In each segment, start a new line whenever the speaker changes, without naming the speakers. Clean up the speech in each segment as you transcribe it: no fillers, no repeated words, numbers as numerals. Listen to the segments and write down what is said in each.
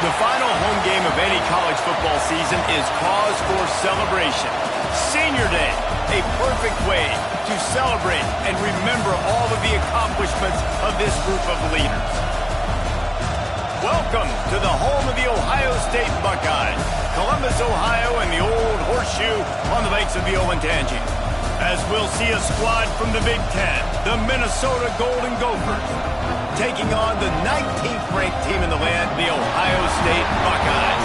The final home game of any college football season is cause for celebration. Senior Day, a perfect way to celebrate and remember all of the accomplishments of this group of leaders. Welcome to the home of the Ohio State Buckeyes, Columbus, Ohio, and the old horseshoe on the banks of the Olentangy. As we'll see a squad from the Big Ten, the Minnesota Golden Gophers, taking on the 19th ranked team in the land, the Ohio State Buckeyes.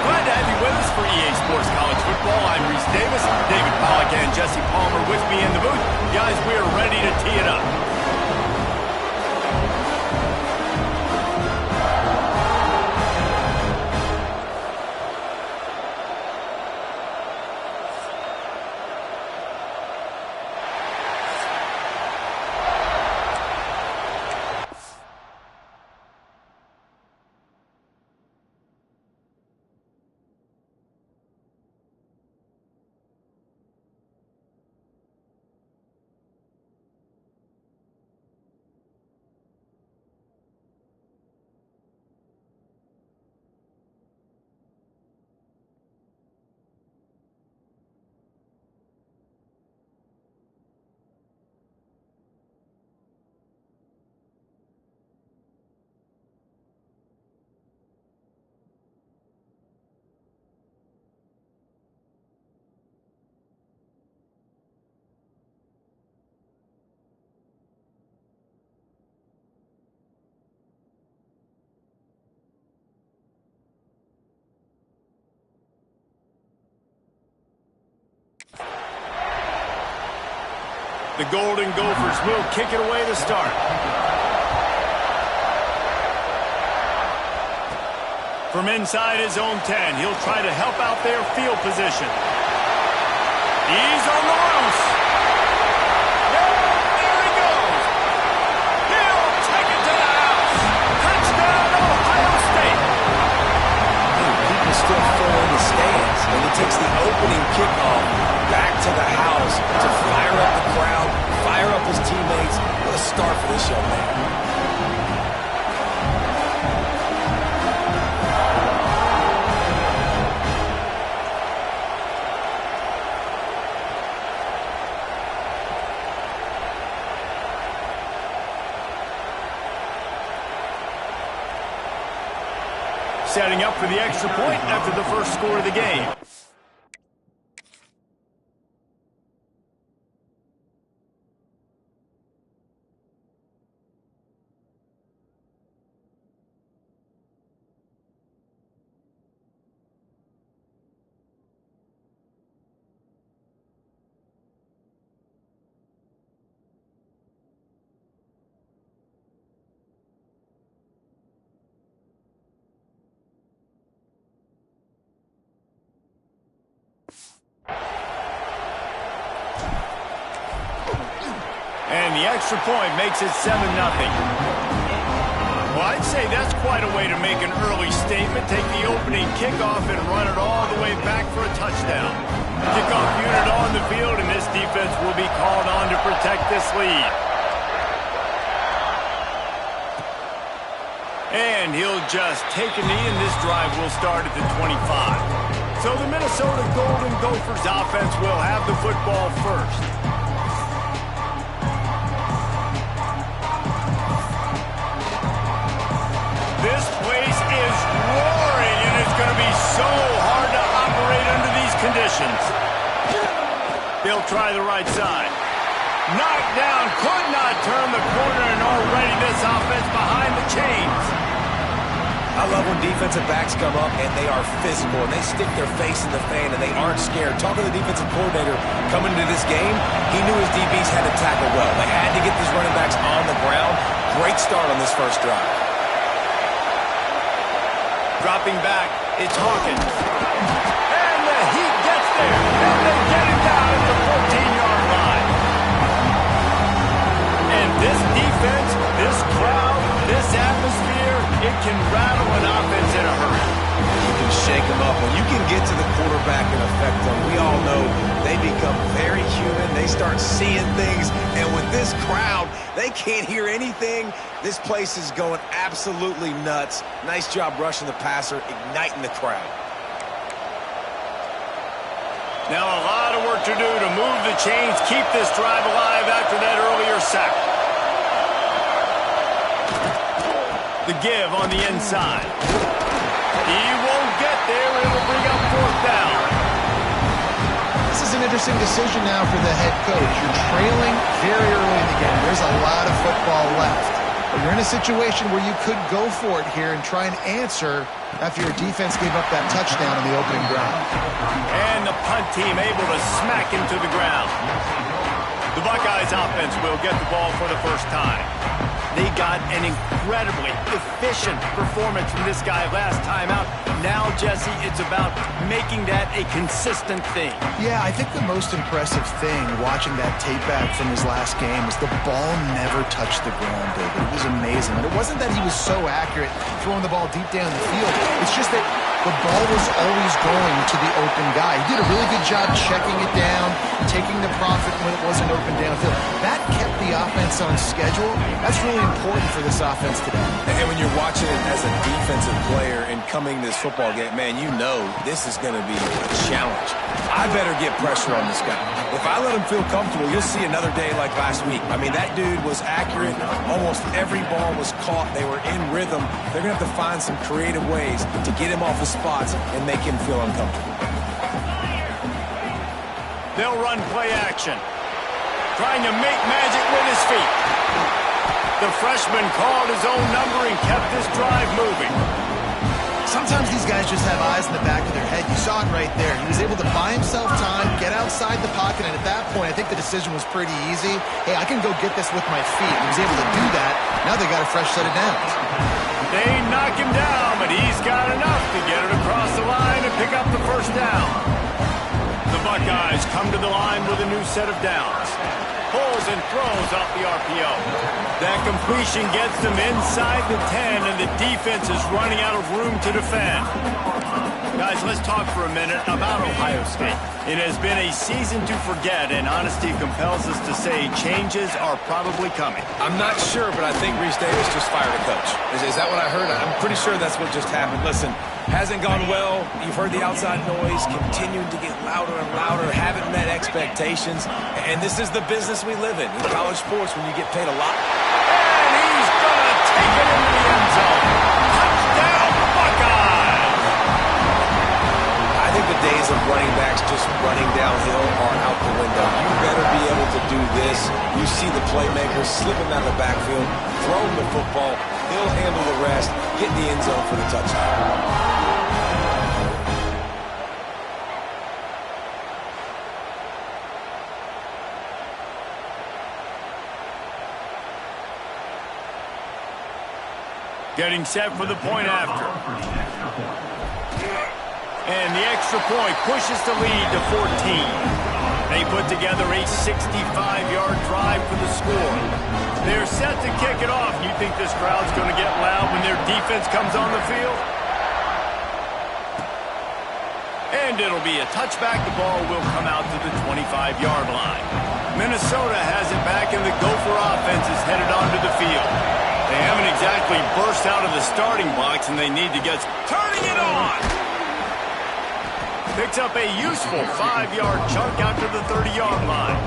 Glad to have you with us for EA Sports College Football. I'm Reese Davis, David Pollack and Jesse Palmer with me in the booth. Guys, we are ready to tee it up. The Golden Gophers will kick it away to start. From inside his own 10, he'll try to help out their field position. He's on the loose. There he goes. He'll take it to the house. Touchdown, Ohio State.
People still fill in the stands, and he takes the opening kickoff back to the house to fire up the crowd, fire up his teammates. What a start for this young man.
Setting up for the extra point after the first score of the game. And the extra point makes it 7-0. Well, I'd say that's quite a way to make an early statement. Take the opening kickoff and run it all the way back for a touchdown. Kickoff unit on the field, and this defense will be called on to protect this lead. And he'll just take a knee, and this drive will start at the 25. So the Minnesota Golden Gophers offense will have the football first. This place is roaring, and it's going to be so hard to operate under these conditions. They'll try the right side. Knocked down, could not turn the corner, and already this offense behind the chains.
I love when defensive backs come up and they are physical and they stick their face in the fan and they aren't scared. Talking to the defensive coordinator coming into this game, he knew his DBs had to tackle well. They had to get these running backs on the ground. Great start on this first drive.
Dropping back, it's Hawkins. And the Heat gets there. And they get it down at the 14-yard line. And this defense, this crowd, this atmosphere, it can rattle an offense in a hurry.
You can shake them up. When you can get to the quarterback and affect them, we all know they become very human. They start seeing things, and with this crowd, they can't hear anything. This place is going absolutely nuts. Nice job rushing the passer, igniting the crowd.
Now a lot of work to do to move the chains, keep this drive alive after that earlier sack. The give on the inside. He won't get there. It'll bring up fourth down.
This is an interesting decision now for the head coach. You're trailing very early in the game. There's a lot of football left. But you're in a situation where you could go for it here and try and answer after your defense gave up that touchdown in the opening drive.
And the punt team able to smack him to the ground. The Buckeyes offense will get the ball for the first time. They got an incredibly efficient performance from this guy last time out. Now, Jesse, it's about making that a consistent thing.
Yeah, I think the most impressive thing watching that tape back from his last game is the ball never touched the ground, David. It was amazing. And it wasn't that he was so accurate throwing the ball deep down the field. It's just that the ball was always going to the open guy. He did a really good job checking it down, taking the profit when it wasn't open downfield. That kept the offense on schedule. That's really important for this offense today.
And when you're watching it as a defensive player and coming to this football game, man, you know this is going to be a challenge. I better get pressure on this guy. If I let him feel comfortable, you'll see another day like last week. I mean, that dude was accurate. Almost every ball was caught. They were in rhythm. They're going to have to find some creative ways to get him off his spots and make him feel uncomfortable.
They'll run play action. Trying to make magic with his feet. The freshman called his own number and kept this drive moving.
Sometimes these guys just have eyes in the back of their head. You saw it right there. He was able to buy himself time, get outside the pocket, and at that point, I think the decision was pretty easy. Hey, I can go get this with my feet. He was able to do that. Now they got a fresh set of downs.
They knock him down, but he's got enough to get it across the line and pick up the first down. The Buckeyes come to the line with a new set of downs. Pulls and throws off the RPO. That completion gets them inside the 10, and the defense is running out of room to defend. Guys, let's talk for a minute about Ohio State. It has been a season to forget, and honesty compels us to say changes are probably coming.
I'm not sure, but I think Reese Davis just fired a coach. Is that what I heard? I'm pretty sure that's what just happened. Listen, hasn't gone well. You've heard the outside noise, continuing to get louder and louder, haven't met expectations, and this is the business we live in college sports when you get paid a lot.
And he's going to take it into the end zone. Touchdown, Buckeyes!
I think the days of running backs just running downhill are out the window. You better be able to do this. You see the playmakers slipping out of the backfield, throwing the football. He'll handle the rest, get in the end zone for the touchdown.
Getting set for the point after. And the extra point pushes the lead to 14. They put together a 65-yard drive for the score. They're set to kick it off. You think this crowd's going to get loud when their defense comes on the field? And it'll be a touchback. The ball will come out to the 25-yard line. Minnesota has it back, and the Gopher offense is headed onto the field. They haven't exactly burst out of the starting blocks, and they need to get turning it on. Picks up a useful 5-yard chunk out to the 30-yard line.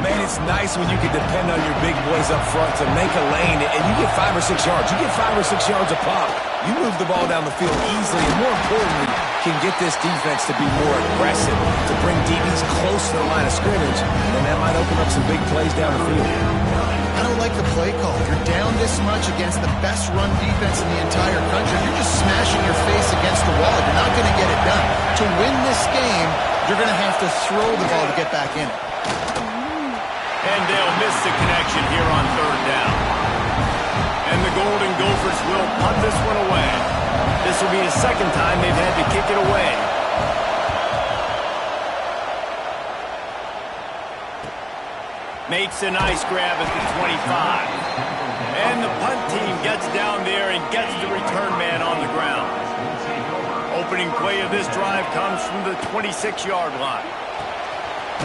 Man, it's nice when you can depend on your big boys up front to make a lane, and you get 5 or 6 yards. You get 5 or 6 yards a pop. You move the ball down the field easily, and more importantly, can get this defense to be more aggressive, to bring DBs close to the line of scrimmage, and that might open up some big plays down the field.
I don't like the play call. You're down this much against the best run defense in the entire country. You're just smashing your face against the wall. You're not going to get it done. To win this game, you're going to have to throw the ball to get back in it.
And they'll miss the connection here on third down. And the Golden Gophers will punt this one away. This will be the second time they've had to kick it away. Makes a nice grab at the 25. And the punt team gets down there and gets the return man on the ground. play of this drive comes from the 26-yard line.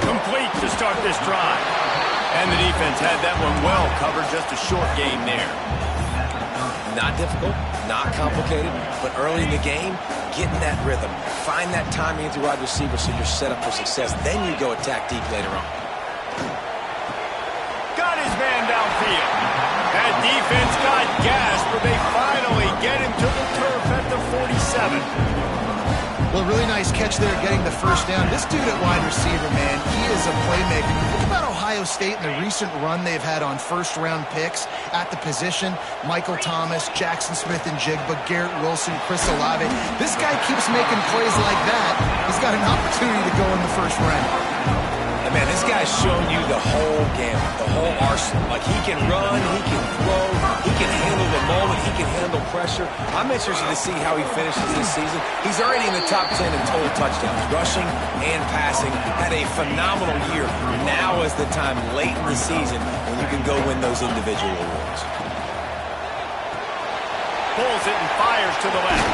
Complete to start this drive. And the defense had that one well covered, just a short game there.
Not difficult, not complicated, but early in the game, get in that rhythm. Find that timing with your wide receiver so you're set up for success. Then you go attack deep later on.
Got his man downfield. That defense got gassed, but they finally get him to the turf at the 47.
Well, really nice catch there, getting the first down. This dude at wide receiver, man, he is a playmaker. Think about Ohio State and the recent run they've had on first-round picks at the position. Michael Thomas, Jackson Smith and Jigba, Garrett Wilson, Chris Olave. This guy keeps making plays like that. He's got an opportunity to go in the first round.
And man, this guy's showing you the whole gamut, the whole arsenal. Like, he can run, he can throw, he can handle the moment, he can handle pressure. I'm interested to see how he finishes this season. He's already in the top 10 in total touchdowns, rushing and passing. Had a phenomenal year. Now is the time late in the season when you can go win those individual awards.
Pulls it and fires to the left.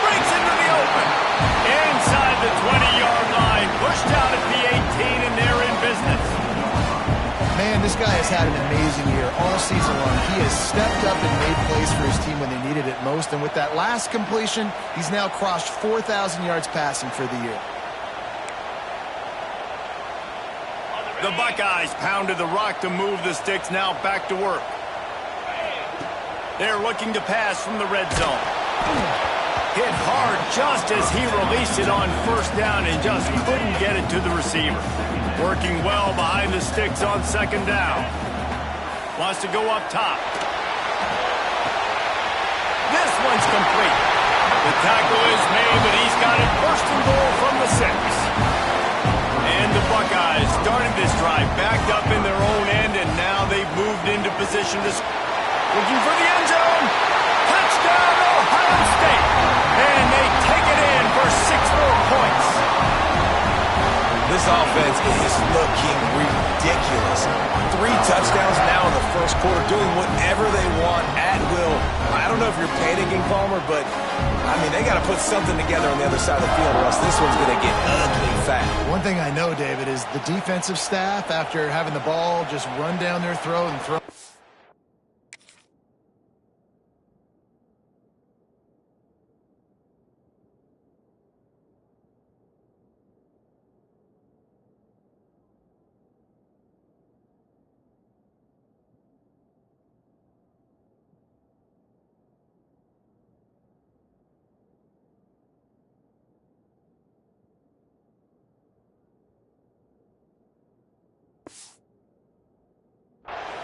Breaks into the open. Inside the 20-yard line. Pushed out at the 18, and they're in business.
Man, this guy has had an amazing year all season long. He has stepped up and made plays for his team when they needed it most. And with that last completion, he's now crossed 4,000 yards passing for the year.
The Buckeyes pounded the rock to move the sticks. Now back to work. They're looking to pass from the red zone. Hit hard just as he released it on first down and just couldn't get it to the receiver. Working well behind the sticks on second down. Wants to go up top. This one's complete. The tackle is made, but he's got it first and goal from the 6. And the Buckeyes started this drive backed up in their own end, and now they've moved into position to looking for the end zone. Touchdown, Ohio State. And they take it in for 6 more points.
This offense is looking ridiculous. 3 touchdowns now in the first quarter, doing whatever they want at will. I don't know if you're panicking, Palmer, but, I mean, they got to put something together on the other side of the field, or else this one's going to get ugly fast.
One thing I know, David, is the defensive staff, after having the ball just run down their throat and throw.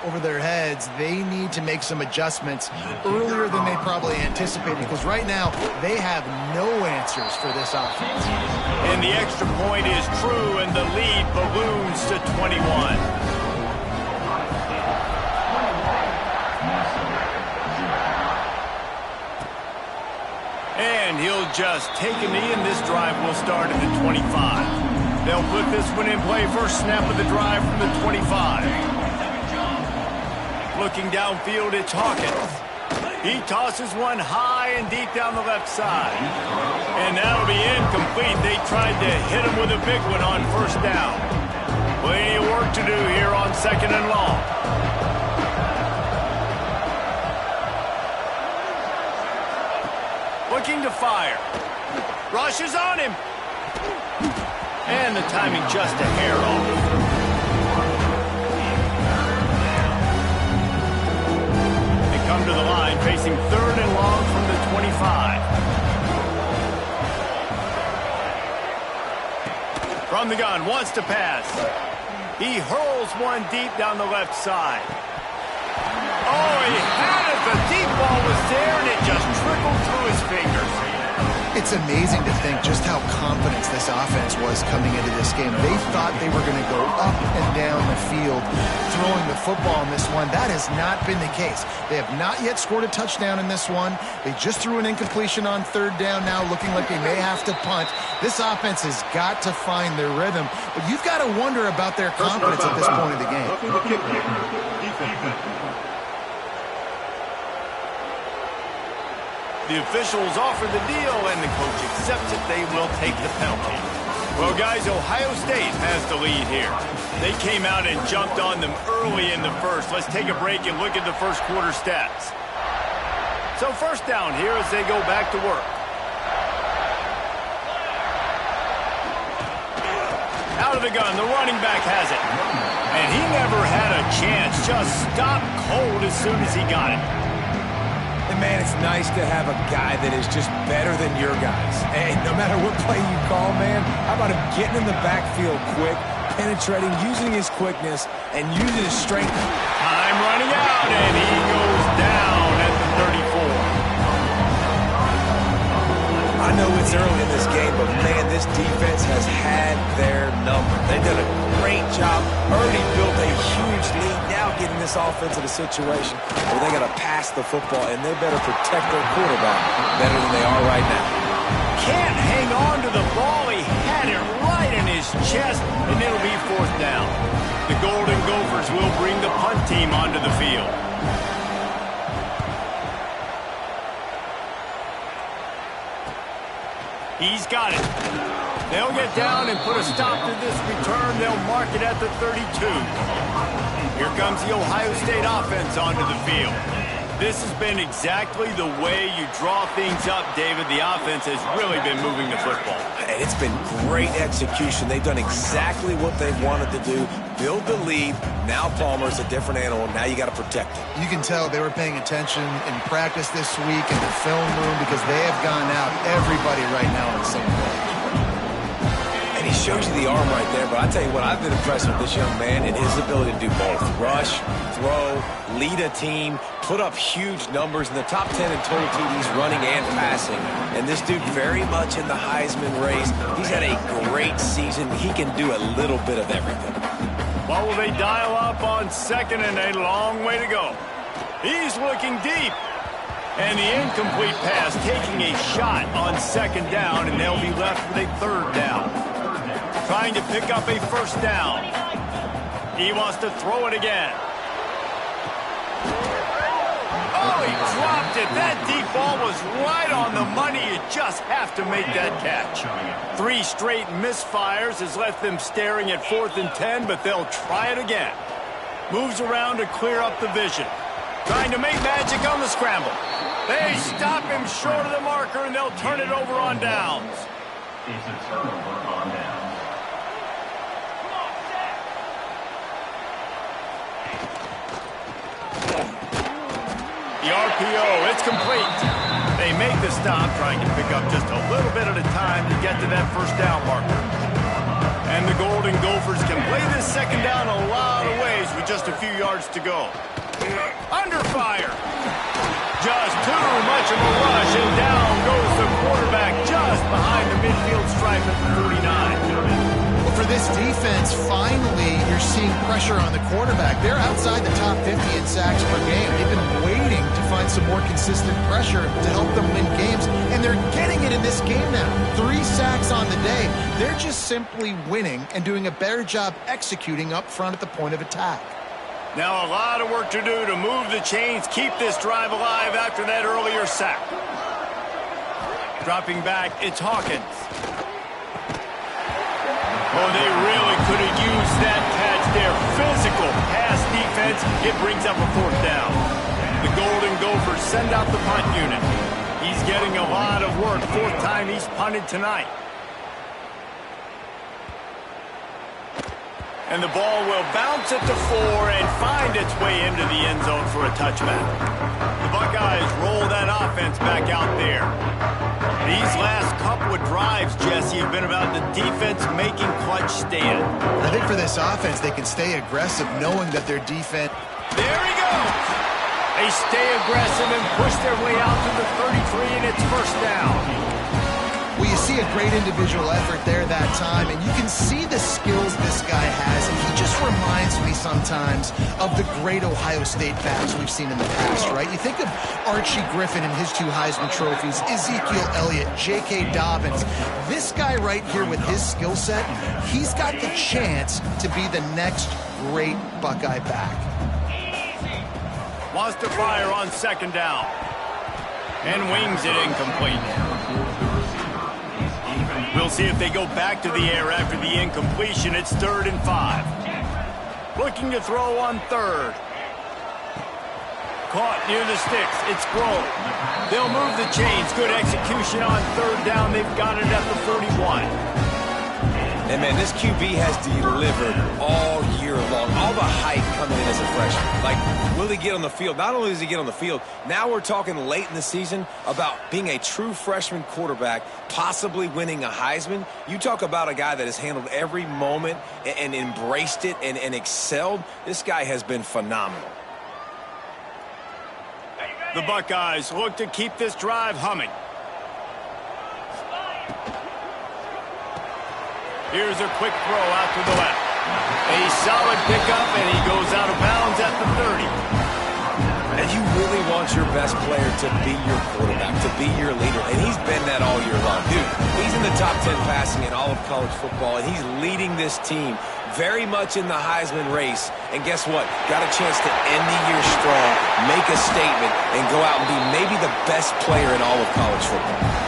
Over their heads, they need to make some adjustments earlier than they probably anticipated, because right now they have no answers for this offense.
And the extra point is true, and the lead balloons to 21. And he'll just take a knee, and this drive will start at the 25. They'll put this one in play. First snap of the drive from the 25. Looking downfield, it's Hawkins. He tosses one high and deep down the left side. And that'll be incomplete. They tried to hit him with a big one on first down. Plenty of work to do here on second and long. Looking to fire. Rush is on him. And the timing just a hair off. Come to the line, facing third and long from the 25. From the gun, wants to pass. He hurls one deep down the left side. Oh, he had it. The deep ball was there, and it just trickled through his fingers.
It's amazing to think just how confident this offense was coming into this game. They thought they were going to go up and down the field throwing the football in this one. That has not been the case. They have not yet scored a touchdown in this one. They just threw an incompletion on third down now, looking like they may have to punt. This offense has got to find their rhythm, but you've got to wonder about their confidence at this point of the game.
The officials offer the deal, and the coach accepts it. They will take the penalty. Well, guys, Ohio State has the lead here. They came out and jumped on them early in the first. Let's take a break and look at the first quarter stats. So first down here as they go back to work. Out of the gun, the running back has it. And he never had a chance. Just stopped cold as soon as he got it.
And man, it's nice to have a guy that is just better than your guys. And no matter what play you call, man, how about him getting in the backfield quick, penetrating, using his quickness, and using his strength.
Time running out, and he goes down at the 34.
I know it's early in this game, but man, this defense has had their number. They've done a great job, already built a huge lead, now getting this offense in a situation where they got to pass the football, and they better protect their quarterback better than they are right now.
Can't hang on to the ball. He had it right in his chest, and it'll be fourth down. The Golden Gophers will bring the punt team onto the field. He's got it. They'll get down and put a stop to this return. They'll mark it at the 32. Here comes the Ohio State offense onto the field. This has been exactly the way you draw things up, David. The offense has really been moving the football.
And it's been great execution. They've done exactly what they've wanted to do. Build the lead. Now Palmer's a different animal. Now you got to protect it.
You can tell they were paying attention in practice this week in the film room because they have gone out everybody right now on the same page.
And he shows you the arm right there, but I tell you what, I've been impressed with this young man and his ability to do both. Rush, throw, lead a team, put up huge numbers in the top 10 in total TDs running and passing. And this dude very much in the Heisman race. He's had a great season. He can do a little bit of everything.
What will they dial up on second and a long way to go? He's looking deep. And the incomplete pass taking a shot on second down, and they'll be left with a third down. Trying to pick up a first down. He wants to throw it again. Oh, he dropped it. That deep ball was right on the money. You just have to make that catch. 3 straight misfires has left them staring at 4th and 10, but they'll try it again. Moves around to clear up the vision. Trying to make magic on the scramble. They stop him short of the marker, and they'll turn it over on downs.
It's a turnover on downs.
The RPO, it's complete. They make the stop, trying to pick up just a little bit at a time to get to that first down marker. And the Golden Gophers can play this second down a lot of ways with just a few yards to go. Under fire. Just too much of a rush, and down goes the quarterback just behind the midfield stripe at the 49.
Well, for this defense, finally, you're seeing pressure on the quarterback. They're outside the top 50 in sacks per game. They've been waiting to find some more consistent pressure to help them win games, and they're getting it in this game now. 3 sacks on the day. They're just simply winning and doing a better job executing up front at the point of attack.
Now a lot of work to do to move the chains, keep this drive alive after that earlier sack. Dropping back, it's Hawkins. Oh, they really could have used that catch there. Physical pass defense. It brings up a 4th down. The Golden Gophers send out the punt unit. He's getting a lot of work. 4th time he's punted tonight. And the ball will bounce at the 4 and find its way into the end zone for a touchback. The Buckeyes roll that offense back out there. These last couple of drives, Jesse, have been about the defense making clutch stand.
I think for this offense, they can stay aggressive knowing that their defense...
There he goes! They stay aggressive and push their way out to the 33, and it's first down.
Well, you see a great individual effort there that time, and you can see the skills this guy has. And he just reminds me sometimes of the great Ohio State backs we've seen in the past, right? You think of Archie Griffin and his 2 Heisman trophies, Ezekiel Elliott, J.K. Dobbins. This guy right here with his skill set, he's got the chance to be the next great Buckeye back.
Wants to fire on second down. And wings it incomplete. We'll see if they go back to the air after the incompletion. It's 3rd and 5. Looking to throw on 3rd. Caught near the sticks. It's thrown. They'll move the chains. Good execution on 3rd down. They've got it at the 41.
And, man, this QB has delivered all year long. All the hype coming in as a freshman. Like, will he get on the field? Not only does he get on the field, now we're talking late in the season about being a true freshman quarterback, possibly winning a Heisman. You talk about a guy that has handled every moment and embraced it and excelled. This guy has been phenomenal.
The Buckeyes look to keep this drive humming. Here's a quick throw out to the left. A solid pickup, and he goes out of bounds at the 30.
And you really want your best player to be your quarterback, to be your leader, and he's been that all year long. Dude, he's in the top 10 passing in all of college football, and he's leading this team very much in the Heisman race. And guess what? Got a chance to end the year strong, make a statement, and go out and be maybe the best player in all of college football.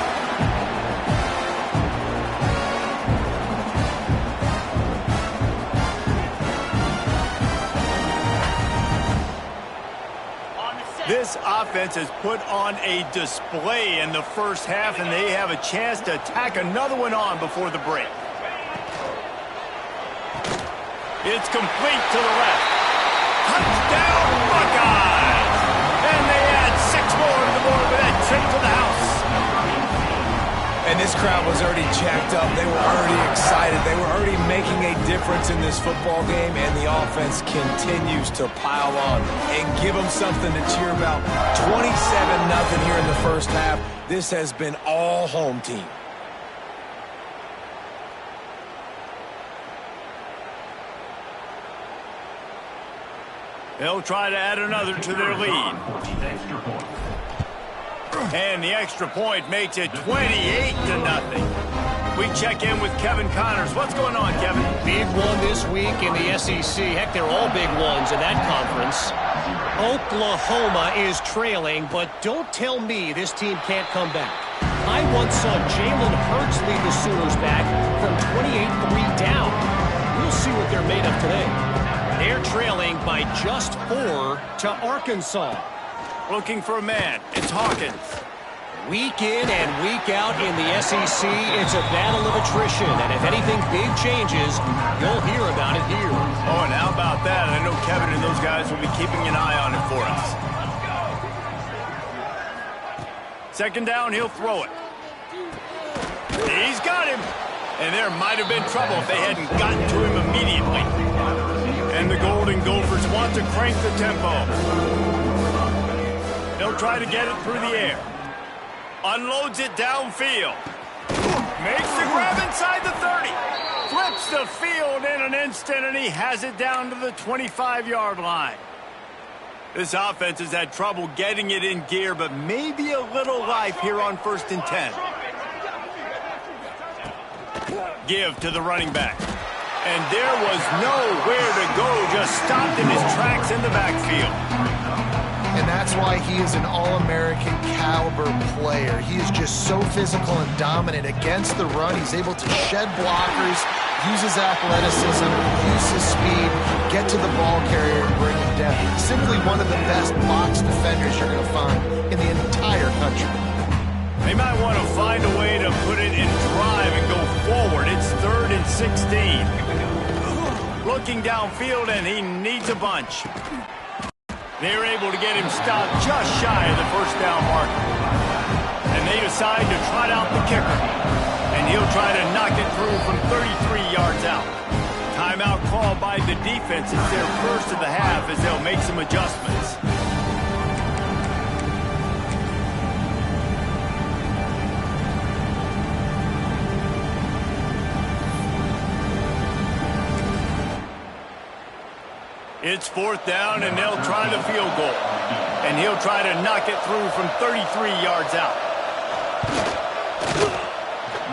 This offense has put on a display in the first half, and they have a chance to tack another one on before the break. It's complete to the left. Touchdown, Buckeyes! And they add 6 more to the board with that trip to the house.
And this crowd was already jacked up. They were already excited. They were already making a difference in this football game, and the offense continues to pile on and give them something to cheer about. 27-0 here in the first half. This has been all home team.
They'll try to add another to their lead. And the extra point makes it 28-0. We check in with Kevin Connors. What's going on, Kevin?
Big one this week in the SEC. Heck, they're all big ones in that conference. Oklahoma is trailing, but don't tell me this team can't come back. I once saw Jalen Hurts lead the Sooners back from 28-3 down. We'll see what they're made of today. They're trailing by just 4 to Arkansas.
Looking for a man. It's Hawkins.
Week in and week out in the SEC, it's a battle of attrition. And if anything big changes, you'll hear about it here.
Oh, and how about that? I know Kevin and those guys will be keeping an eye on it for us. 2nd down, he'll throw it. He's got him. And there might have been trouble if they hadn't gotten to him immediately. And the Golden Gophers want to crank the tempo. He'll try to get it through the air. Unloads it downfield. Makes the grab inside the 30. Flips the field in an instant, and he has it down to the 25-yard line. This offense has had trouble getting it in gear, but maybe a little life here on 1st and 10. Give to the running back. And there was nowhere to go, just stopped in his tracks in the backfield.
And that's why he is an All-American caliber player. He is just so physical and dominant against the run. He's able to shed blockers, use his athleticism, use his speed, get to the ball carrier and bring him down. Simply one of the best box defenders you're going to find in the entire country.
They might want to find a way to put it in drive and go forward. It's 3rd and 16. Looking downfield, and he needs a bunch. They're able to get him stopped just shy of the 1st down marker. And they decide to trot out the kicker. And he'll try to knock it through from 33 yards out. Timeout called by the defense. It's their first of the half as they'll make some adjustments. It's 4th down, and they'll try the field goal. And he'll try to knock it through from 33 yards out.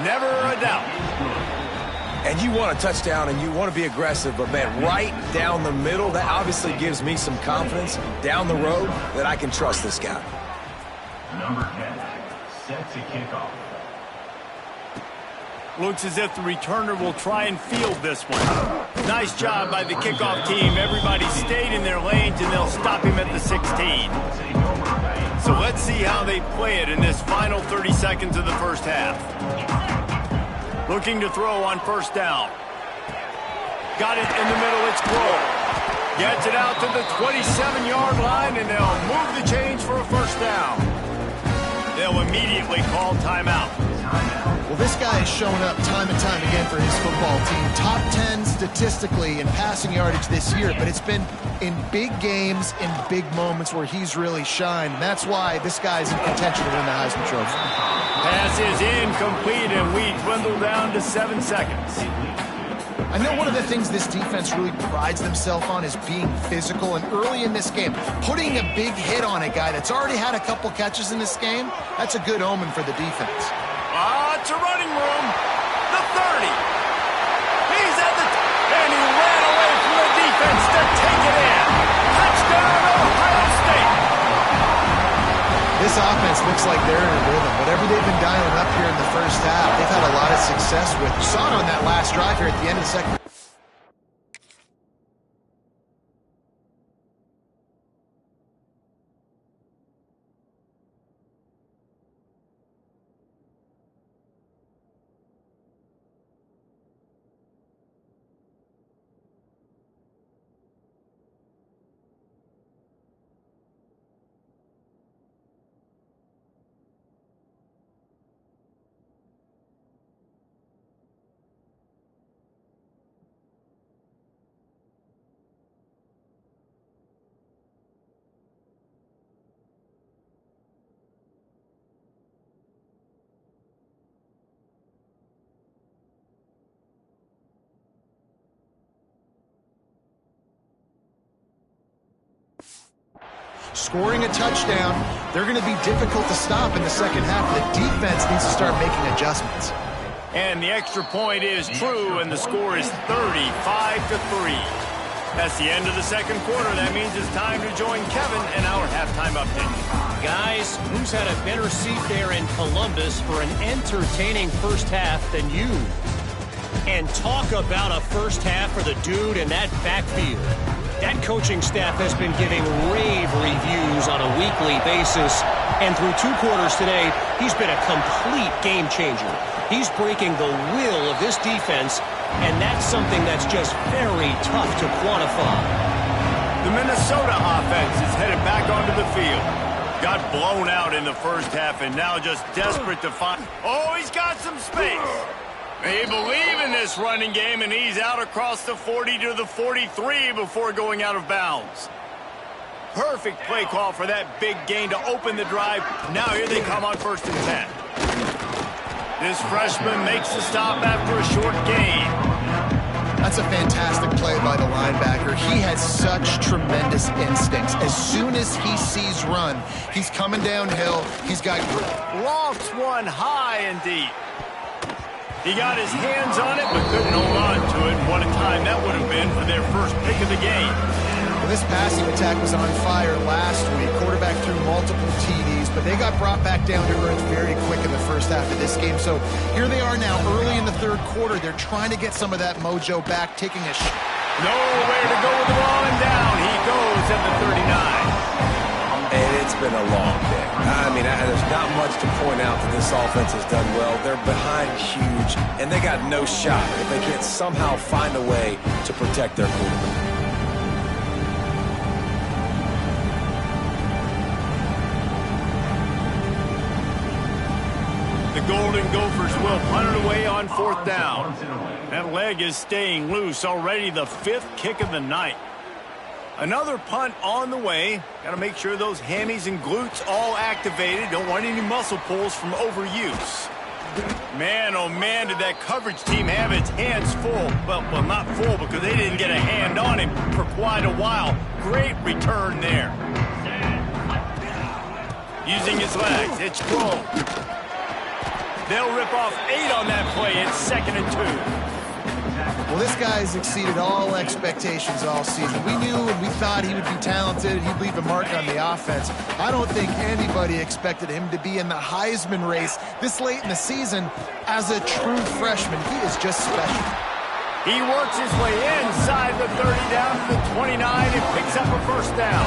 Never a doubt.
And you want a touchdown, and you want to be aggressive, but, man, right down the middle, that obviously gives me some confidence down the road that I can trust this guy.
Number 10. to kickoff.
Looks as if the returner will try and field this one. Nice job by the kickoff team. Everybody stayed in their lanes, and they'll stop him at the 16. So let's see how they play it in this final 30 seconds of the first half. Looking to throw on first down. Got it in the middle. It's Crow. Gets it out to the 27-yard line, and they'll move the chains for a first down. They'll immediately call timeout.
Well, this guy has shown up time and time again for his football team. Top 10 statistically in passing yardage this year, but it's been in big games, in big moments where he's really shined. And that's why this guy's in contention to win the Heisman Trophy.
Pass is incomplete, and we dwindle down to 7 seconds.
I know one of the things this defense really prides themselves on is being physical, and early in this game, putting a big hit on a guy that's already had a couple catches in this game, that's a good omen for the defense.
It's a running room. The 30. He's at the... And he ran away from the defense to take it in. Touchdown, Ohio State.
This offense looks like they're in a rhythm. Whatever they've been dialing up here in the first half, they've had a lot of success with. You saw it on that last drive here at the end of the second. Scoring a touchdown, they're going to be difficult to stop in the second half. The defense needs to start making adjustments.
And the extra point is true, and the score is 35-3. That's the end of the second quarter. That means it's time to join Kevin in our halftime update.
Guys, who's had a better seat there in Columbus for an entertaining first half than you? And talk about a first half for the dude in that backfield. That coaching staff has been giving rave reviews on a weekly basis. And through 2 quarters today, he's been a complete game changer. He's breaking the will of this defense, and that's something that's just very tough to quantify.
The Minnesota offense is headed back onto the field. Got blown out in the first half, and now just desperate to find... Oh, he's got some space. They believe in this running game, and he's out across the 40 to the 43 before going out of bounds. Perfect play call for that big gain to open the drive. Now here they come on 1st and 10. This freshman makes the stop after a short gain.
That's a fantastic play by the linebacker. He has such tremendous instincts. As soon as he sees run, he's coming downhill. He's got...
Lofts one high and deep. He got his hands on it, but couldn't hold on to it. What a time that would have been for their first pick of the game.
Well, this passing attack was on fire last week. Quarterback threw multiple TDs, but they got brought back down to earth very quick in the first half of this game. So here they are now, early in the 3rd quarter. They're trying to get some of that mojo back, taking a shot.
Nowhere to go with the ball, and down he goes at the 39.
And it's been a long day. I mean, there's not much to point out that this offense has done well. They're behind huge, and they got no shot if they can't somehow find a way to protect their quarterback.
The Golden Gophers will punt it away on 4th down. That leg is staying loose. Already the 5th kick of the night. Another punt on the way. Got to make sure those hammies and glutes all activated. Don't want any muscle pulls from overuse. Man, oh man, did that coverage team have its hands full. Well, not full because they didn't get a hand on him for quite a while. Great return there. Using his legs, it's Crow. They'll rip off 8 on that play. It's 2nd and 2.
Well, this guy's exceeded all expectations all season. We knew and we thought he would be talented. He'd leave a mark on the offense. I don't think anybody expected him to be in the Heisman race this late in the season as a true freshman. He is just special.
He works his way inside the 30 down to the 29 and picks up a first down.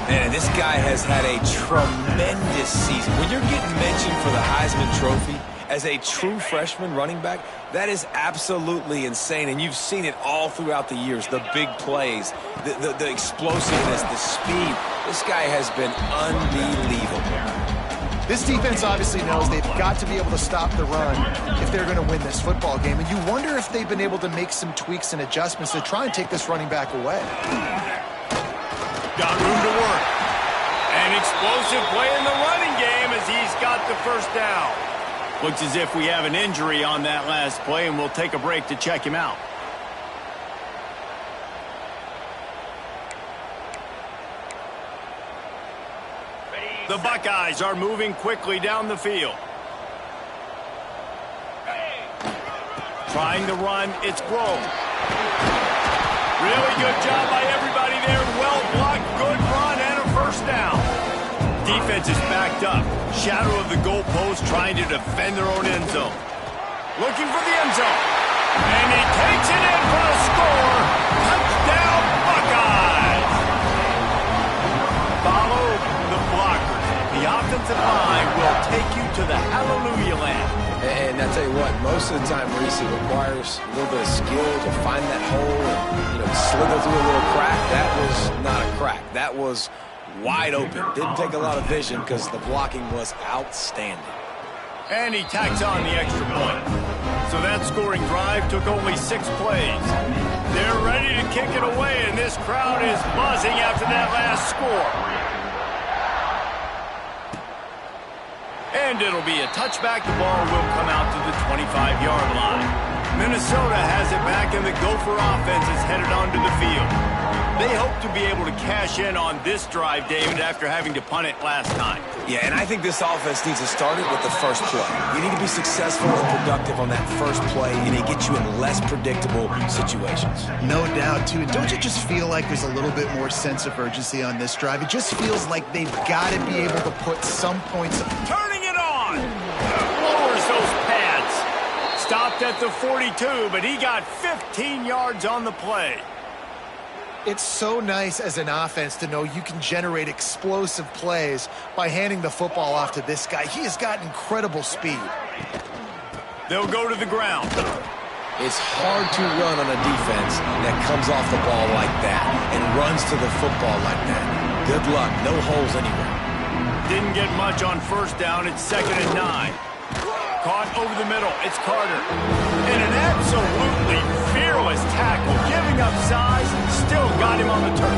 And this guy has had a tremendous season. When you're getting mentioned for the Heisman Trophy as a true freshman running back, that is absolutely insane. And you've seen it all throughout the years, the big plays, the explosiveness, the speed. This guy has been unbelievable.
This defense obviously knows they've got to be able to stop the run if they're going to win this football game. And you wonder if they've been able to make some tweaks and adjustments to try and take this running back away.
Got room to work. An explosive play in the running game as he's got the first down. Looks as if we have an injury on that last play, and we'll take a break to check him out. The Buckeyes are moving quickly down the field. Trying to run, it's Grove. Really good job by everybody there. Well blocked, good run, and a first down. Defense is backed up. Shadow of the goalpost trying to defend their own end zone. Looking for the end zone. And he takes it in for a score. Touchdown, Buckeyes. Follow the blockers. The offensive line will take you to the hallelujah land.
And I tell you what, most of the time, Reese, it requires a little bit of skill to find that hole and, slither through a little crack. That was not a crack. That was wide open. Didn't take a lot of vision because the blocking was outstanding.
And he tacks on the extra point. So that scoring drive took only 6 plays. They're ready to kick it away, and this crowd is buzzing after that last score. And it'll be a touchback. The ball will come out to the 25-yard line. Minnesota has it back, and the Gopher offense is headed onto the field. They hope to be able to cash in on this drive, David, after having to punt it last time.
Yeah, and I think this offense needs to start it with the first play. You need to be successful and productive on that first play, and it gets you in less predictable situations.
No doubt, too. And don't you just feel like there's a little bit more sense of urgency on this drive? It just feels like they've got to be able to put some points.
Turning it on! Lowers those pads. Stopped at the 42, but he got 15 yards on the play.
It's so nice as an offense to know you can generate explosive plays by handing the football off to this guy. He has got incredible speed.
They'll go to the ground.
It's hard to run on a defense that comes off the ball like that and runs to the football like that. Good luck. No holes anywhere.
Didn't get much on first down. It's 2nd and 9. Caught over the middle. It's Carter. And an absolutely fearless tackle. Giving up size. Still got him on the turf.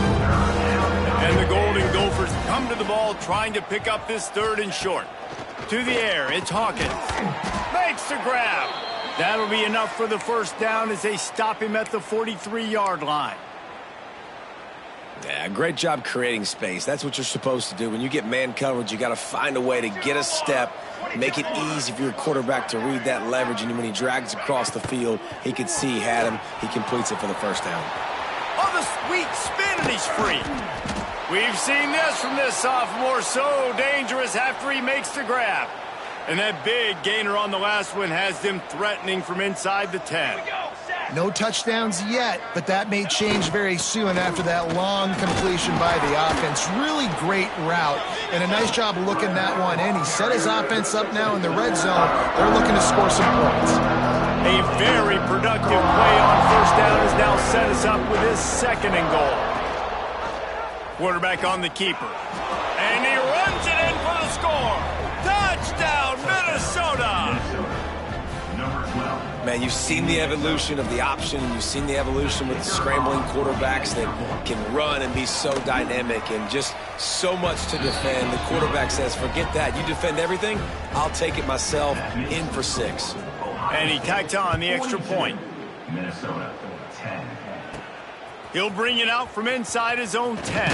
And the Golden Gophers come to the ball trying to pick up this 3rd and short. To the air. It's Hawkins. Makes the grab. That'll be enough for the first down as they stop him at the 43-yard line.
Yeah, great job creating space. That's what you're supposed to do. When you get man coverage, you got to find a way to get a step, make it easy for your quarterback to read that leverage, and when he drags across the field, he can see he had him. He completes it for the first down.
Oh, the sweet spin, and he's free. We've seen this from this sophomore. So dangerous after he makes the grab. And that big gainer on the last one has them threatening from inside the 10.
No touchdowns yet, but that may change very soon after that long completion by the offense. Really great route, and a nice job looking that one in. He set his offense up now in the red zone. They're looking to score some points.
A very productive play on first down has now set us up with his 2nd and goal. Quarterback on the keeper. And he runs it in for the score. Touchdown, Minnesota!
Man, you've seen the evolution of the option, and you've seen the evolution with the scrambling quarterbacks that can run and be so dynamic and just so much to defend. The quarterback says, forget that. You defend everything, I'll take it myself. In for 6.
And he tacked on the extra point.
Minnesota 10.
He'll bring it out from inside his own 10.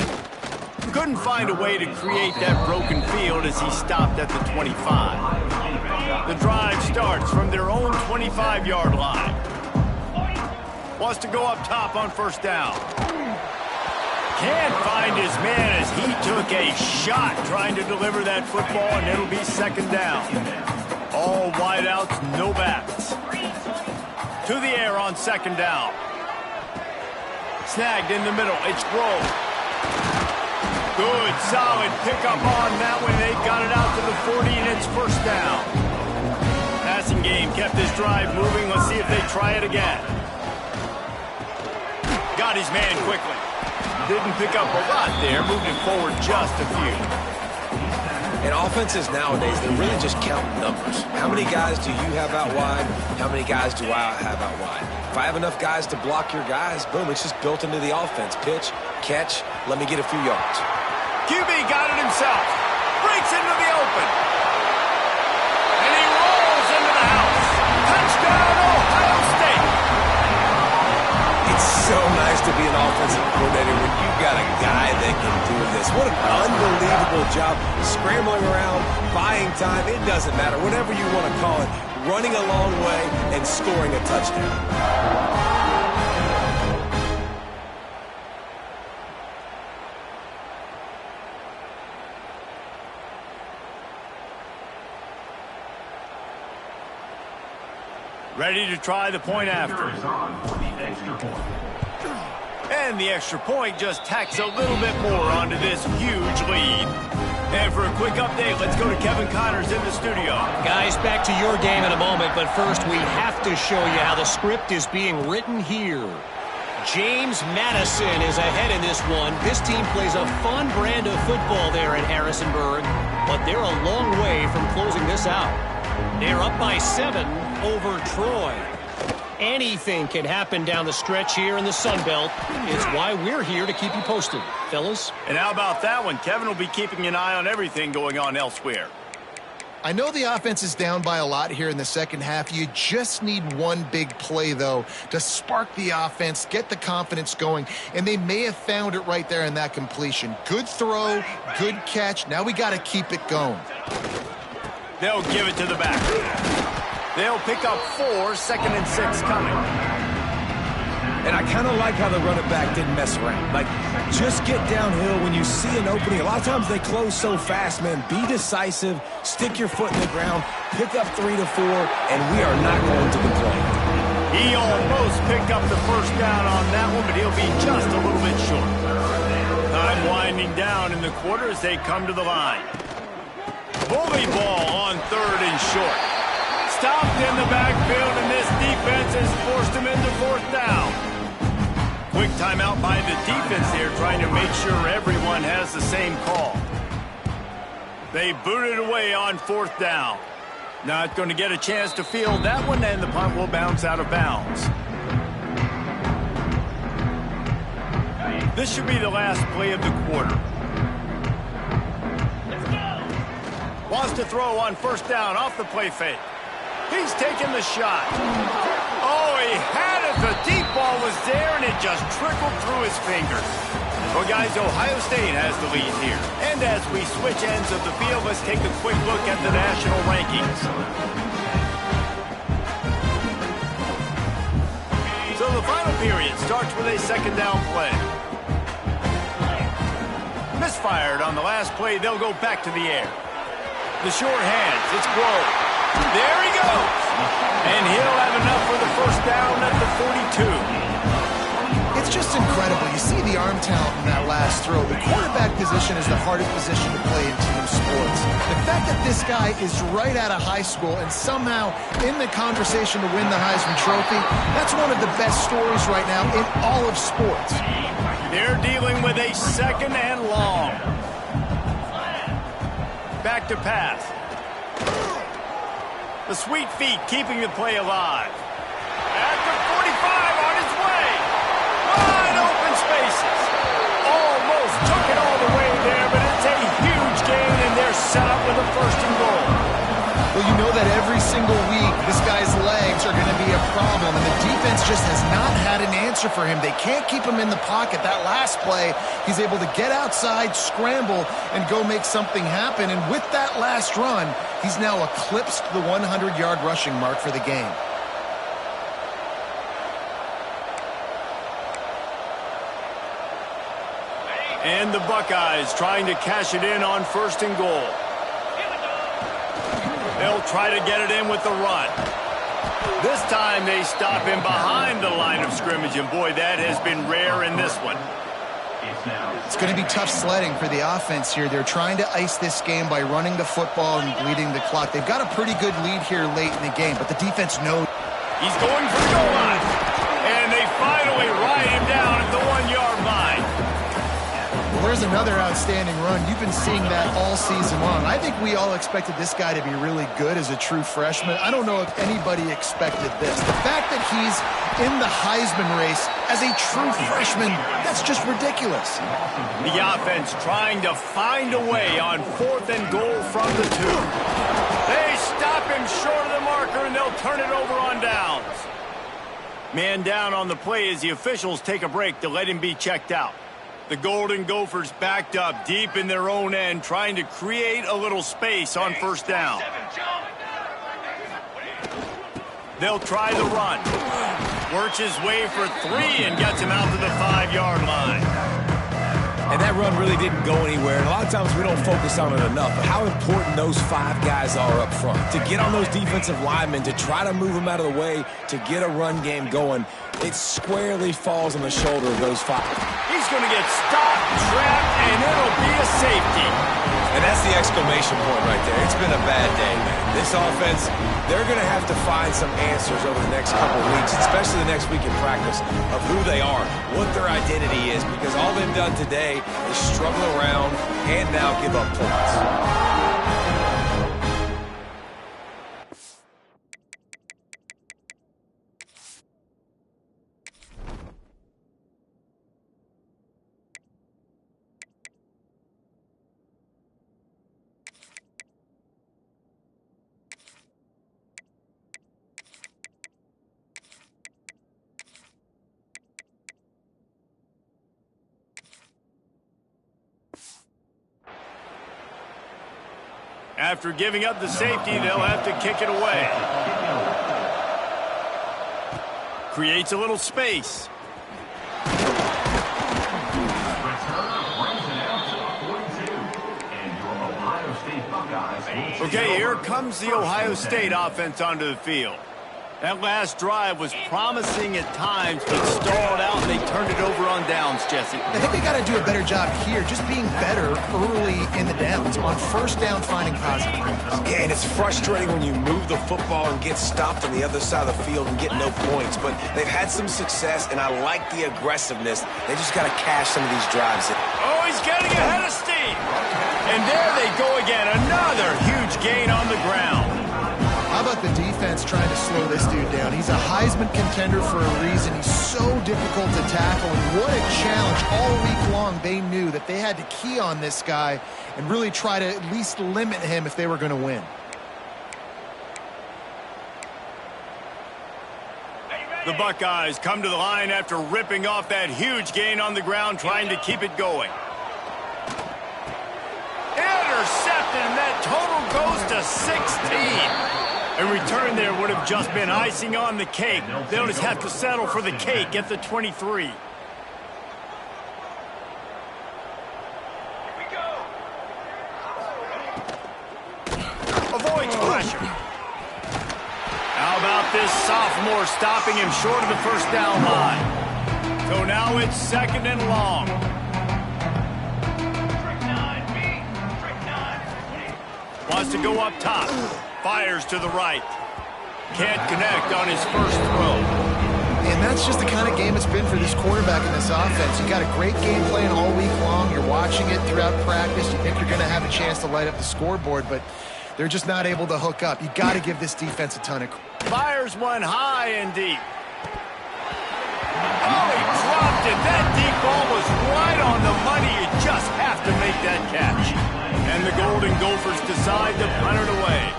Couldn't find a way to create that broken field as he stopped at the 25. The drive starts from their own 25-yard line. Wants to go up top on first down. Can't find his man as he took a shot trying to deliver that football, and it'll be second down. All wideouts, no backs. To the air on second down. Snagged in the middle. It's Grove. Good, solid pickup on that one. They got it out to the 40, and it's first down. Passing game kept this drive moving. Let's see if they try it again. Got his man quickly. Didn't pick up a lot there. Moved it forward just a few.
And offenses nowadays, they're really just counting numbers. How many guys do you have out wide? How many guys do I have out wide? If I have enough guys to block your guys, boom, it's just built into the offense. Pitch, catch, let me get a few yards.
QB got it himself. Breaks into the open. And he rolls into the house. Touchdown, Ohio State.
It's so nice to be an offensive coordinator when you got a guy that can do this. What an unbelievable job. Scrambling around, buying time, it doesn't matter. Whatever you want to call it. Running a long way and scoring a touchdown.
Ready to try the point after. And the extra point just tacks a little bit more onto this huge lead. And for a quick update, let's go to Kevin Connors in the studio.
Guys, back to your game in a moment, but first we have to show you how the script is being written here. James Madison is ahead in this one. This team plays a fun brand of football there in Harrisonburg, but they're a long way from closing this out. They're up by 7 over Troy. Anything can happen down the stretch here in the Sun Belt. It's why we're here to keep you posted, fellas.
And how about that one? Kevin will be keeping an eye on everything going on elsewhere.
I know the offense is down by a lot here in the second half. You just need one big play, though, to spark the offense, get the confidence going, and they may have found it right there in that completion. Good throw, good catch. Now we got to keep it going.
They'll give it to the back. They'll pick up 4, 2nd and 6 coming.
And I kind of like how the running back didn't mess around. Like, just get downhill when you see an opening. A lot of times they close so fast, man. Be decisive, stick your foot in the ground, pick up 3 to 4, and we are not going to complain.
He almost picked up the first down on that one, but he'll be just a little bit short. Time winding down in the quarter as they come to the line. Bully ball on 3rd and short. Stopped in the backfield, and this defense has forced him into 4th down. Quick timeout by the defense here, trying to make sure everyone has the same call. They booted away on 4th down. Not going to get a chance to field that one, and the punt will bounce out of bounds. This should be the last play of the quarter. Wants to throw on 1st down off the play fake. He's taking the shot. Oh, he had it. The deep ball was there, and it just trickled through his fingers. Well, guys, Ohio State has the lead here. And as we switch ends of the field, let's take a quick look at the national rankings. So the final period starts with a 2nd down play. Misfired on the last play. They'll go back to the air. The short hands. It's Grove. There he goes. And he'll have enough for the 1st down at the 42.
It's just incredible. You see the arm talent in that last throw. The quarterback position is the hardest position to play in team sports. The fact that this guy is right out of high school and somehow in the conversation to win the Heisman Trophy, that's one of the best stories right now in all of sports.
They're dealing with a 2nd and long. Back to pass. The sweet feet keeping the play alive. At the 45 on his way. Wide open spaces. Almost took it all the way there, but it's a huge gain, and they're set up with a 1st and goal.
Well, you know that every single week this guy's legs are going to be a problem, and the defense just has not had an answer for him. They can't keep him in the pocket. That last play, he's able to get outside, scramble, and go make something happen. And with that last run, he's now eclipsed the 100-yard rushing mark for the game.
And the Buckeyes trying to cash it in on 1st and goal. They'll try to get it in with the run. This time they stop him behind the line of scrimmage, and boy, that has been rare in this one.
It's going to be tough sledding for the offense here. They're trying to ice this game by running the football and bleeding the clock. They've got a pretty good lead here late in the game, but the defense knows.
He's going for the goal line. And they finally ride him down at the 1-yard line.
Well, there's another outstanding run. You've been seeing that all season long. I think we all expected this guy to be really good as a true freshman. I don't know if anybody expected this. The fact that he's in the Heisman race as a true freshman, that's just ridiculous.
The offense trying to find a way on 4th and goal from the 2. They stop him short of the marker, and they'll turn it over on downs. Man down on the play as the officials take a break to let him be checked out. The Golden Gophers backed up deep in their own end, trying to create a little space on 1st down. They'll try the run. Works his way for 3 and gets him out to the 5-yard line.
And that run really didn't go anywhere. And a lot of times we don't focus on it enough, but how important those 5 guys are up front. To get on those defensive linemen, to try to move them out of the way, to get a run game going, it squarely falls on the shoulder of those 5.
He's going to get stopped, trapped, and it'll be a safety.
And that's the exclamation point right there. It's been a bad day, man. This offense, they're going to have to find some answers over the next couple weeks, especially the next week in practice, of who they are, what their identity is, because all they've done today is struggle around and now give up points.
After giving up the safety, they'll have to kick it away. Creates a little space. Okay, here comes the Ohio State offense onto the field. That last drive was promising at times, but stalled out, and they turned it over on downs, Jesse.
I think they got to do a better job here, just being better early in the downs. On 1st down, finding positive.
Yeah, and it's frustrating when you move the football and get stopped on the other side of the field and get no points. But they've had some success, and I like the aggressiveness. They just got to cash some of these drives in.
Oh, he's getting ahead of steam. And there they go again. Another huge gain on the ground.
How about the defense trying to slow this dude down? He's a Heisman contender for a reason. He's so difficult to tackle, and what a challenge. All week long, they knew that they had to key on this guy and really try to at least limit him if they were going to win.
The Buckeyes come to the line after ripping off that huge gain on the ground, trying to keep it going. Intercepted, and that total goes to 16. A return there would have just been icing on the cake. They'll just have to settle for the cake at the 23. Here we go. Avoids pressure. How about this sophomore stopping him short of the 1st down line? So now it's 2nd and long. Wants to go up top. Fires to the right. Can't connect on his first throw.
And that's just the kind of game it's been for this quarterback in this offense. You got a great game plan all week long. You're watching it throughout practice. You think you're going to have a chance to light up the scoreboard, but they're just not able to hook up. You got to give this defense a ton of credit.
Fires one high and deep. Oh, he dropped it. That deep ball was right on the money. You just have to make that catch. And the Golden Gophers decide to punt it away.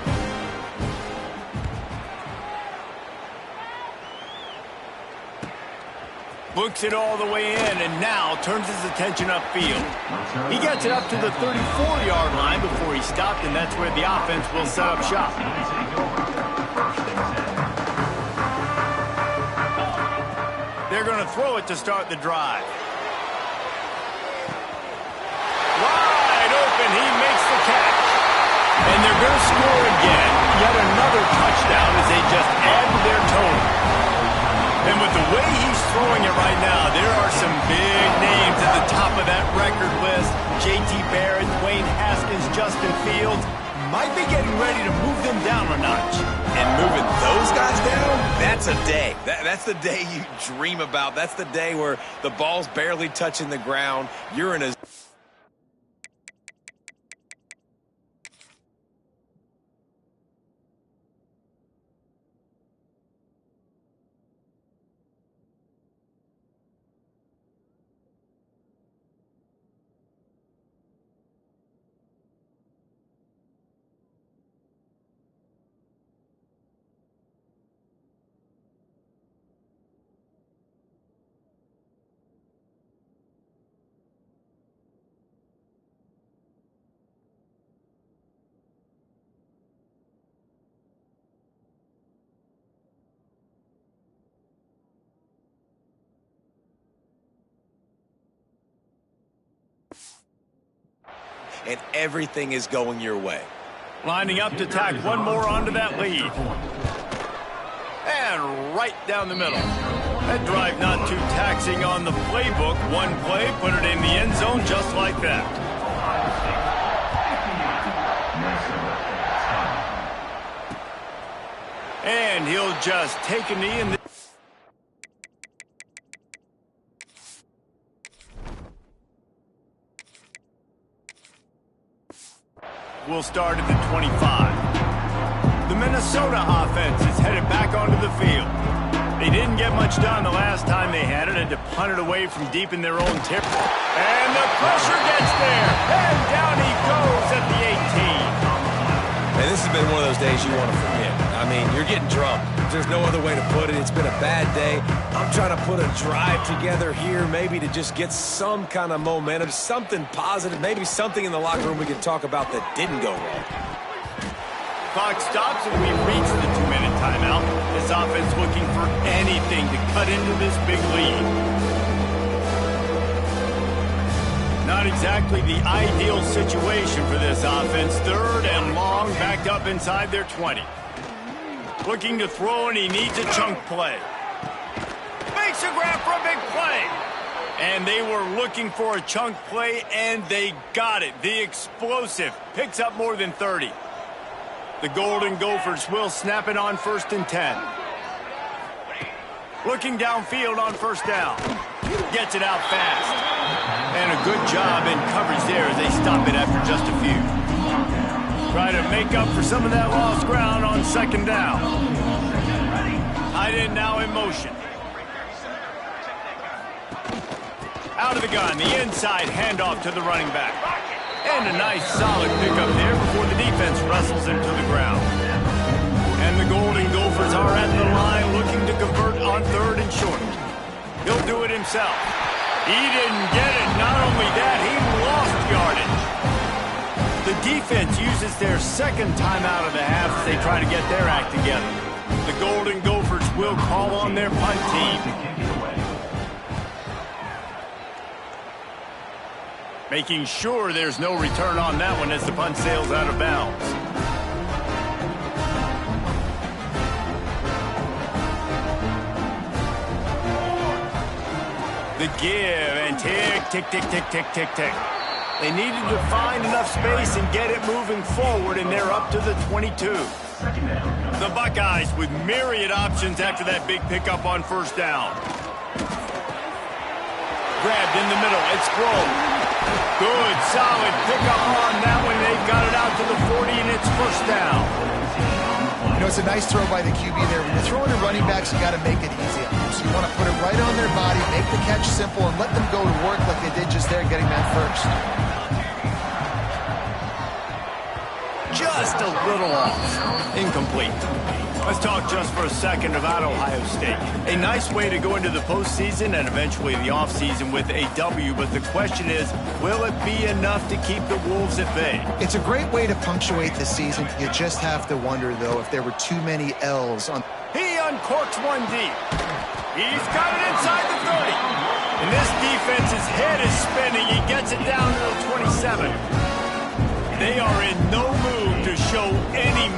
Looks it all the way in, and now turns his attention upfield. He gets it up to the 34-yard line before he stopped, and that's where the offense will set up shop. They're going to throw it to start the drive. they're going to score again. Yet another touchdown as they just add to their total. And with the way he's throwing it right now, there are some big names at the top of that record list. J.T. Barrett, Dwayne Haskins, Justin Fields might be getting ready to move them down a notch.
And moving those guys down, that's a day. That's the day you dream about. That's the day where the ball's barely touching the ground. You're in a... and everything is going your way.
Lining up to tack one more onto that lead. And right down the middle. That drive not too taxing on the playbook. One play, put it in the end zone just like that. And he'll just take a knee in the... We'll start at the 25. The Minnesota offense is headed back onto the field. They didn't get much done the last time they had it, and to punt it away from deep in their own tip. And the pressure gets there, and down he goes at the 18.
And this has been one of those days you want to forget. I mean, you're getting drunk. There's no other way to put it. It's been a bad day. I'm trying to put a drive together here, maybe to just get some kind of momentum, something positive, maybe something in the locker room we can talk about that didn't go wrong.
Clock stops and we reach the 2-minute timeout. This offense looking for anything to cut into this big lead. Not exactly the ideal situation for this offense. Third and long, backed up inside their 20. Looking to throw, and he needs a chunk play. Makes a grab for a big play. And they were looking for a chunk play, and they got it. The explosive picks up more than 30. The Golden Gophers will snap it on 1st and 10. Looking downfield on 1st down. Gets it out fast. And a good job in coverage there as they stop it after just a few. Try to make up for some of that lost ground on 2nd down. Tight end now in motion. Out of the gun, the inside handoff to the running back. And a nice solid pickup there before the defense wrestles him to the ground. And the Golden Gophers are at the line looking to convert on 3rd and short. He'll do it himself. He didn't get it. Not only that, he lost yardage. The defense uses their 2nd timeout of the half as they try to get their act together. The Golden Gophers will call on their punt team. Making sure there's no return on that one as the punt sails out of bounds. The give and tick, tick, tick, tick, tick, tick, tick. They needed to find enough space and get it moving forward, and they're up to the 22. The Buckeyes with myriad options after that big pickup on 1st down. Grabbed in the middle. It's Grove. Good, solid pickup on that one. They've got it out to the 40, and it's 1st down.
You know, it's a nice throw by the QB there. When you're throwing to running backs, you got to make it easy. So you want to put it right on their body, make the catch simple, and let them go to work like they did just there, getting that first.
Just a little off. Incomplete. Let's talk just for a second about Ohio State. A nice way to go into the postseason and eventually the offseason with a W, but the question is, will it be enough to keep the Wolves at bay?
It's a great way to punctuate the season. You just have to wonder, though, if there were too many L's on...
He uncorks one deep. He's got it inside the 30. And this defense's head is spinning. He gets it down to the 27. They are in no mood to show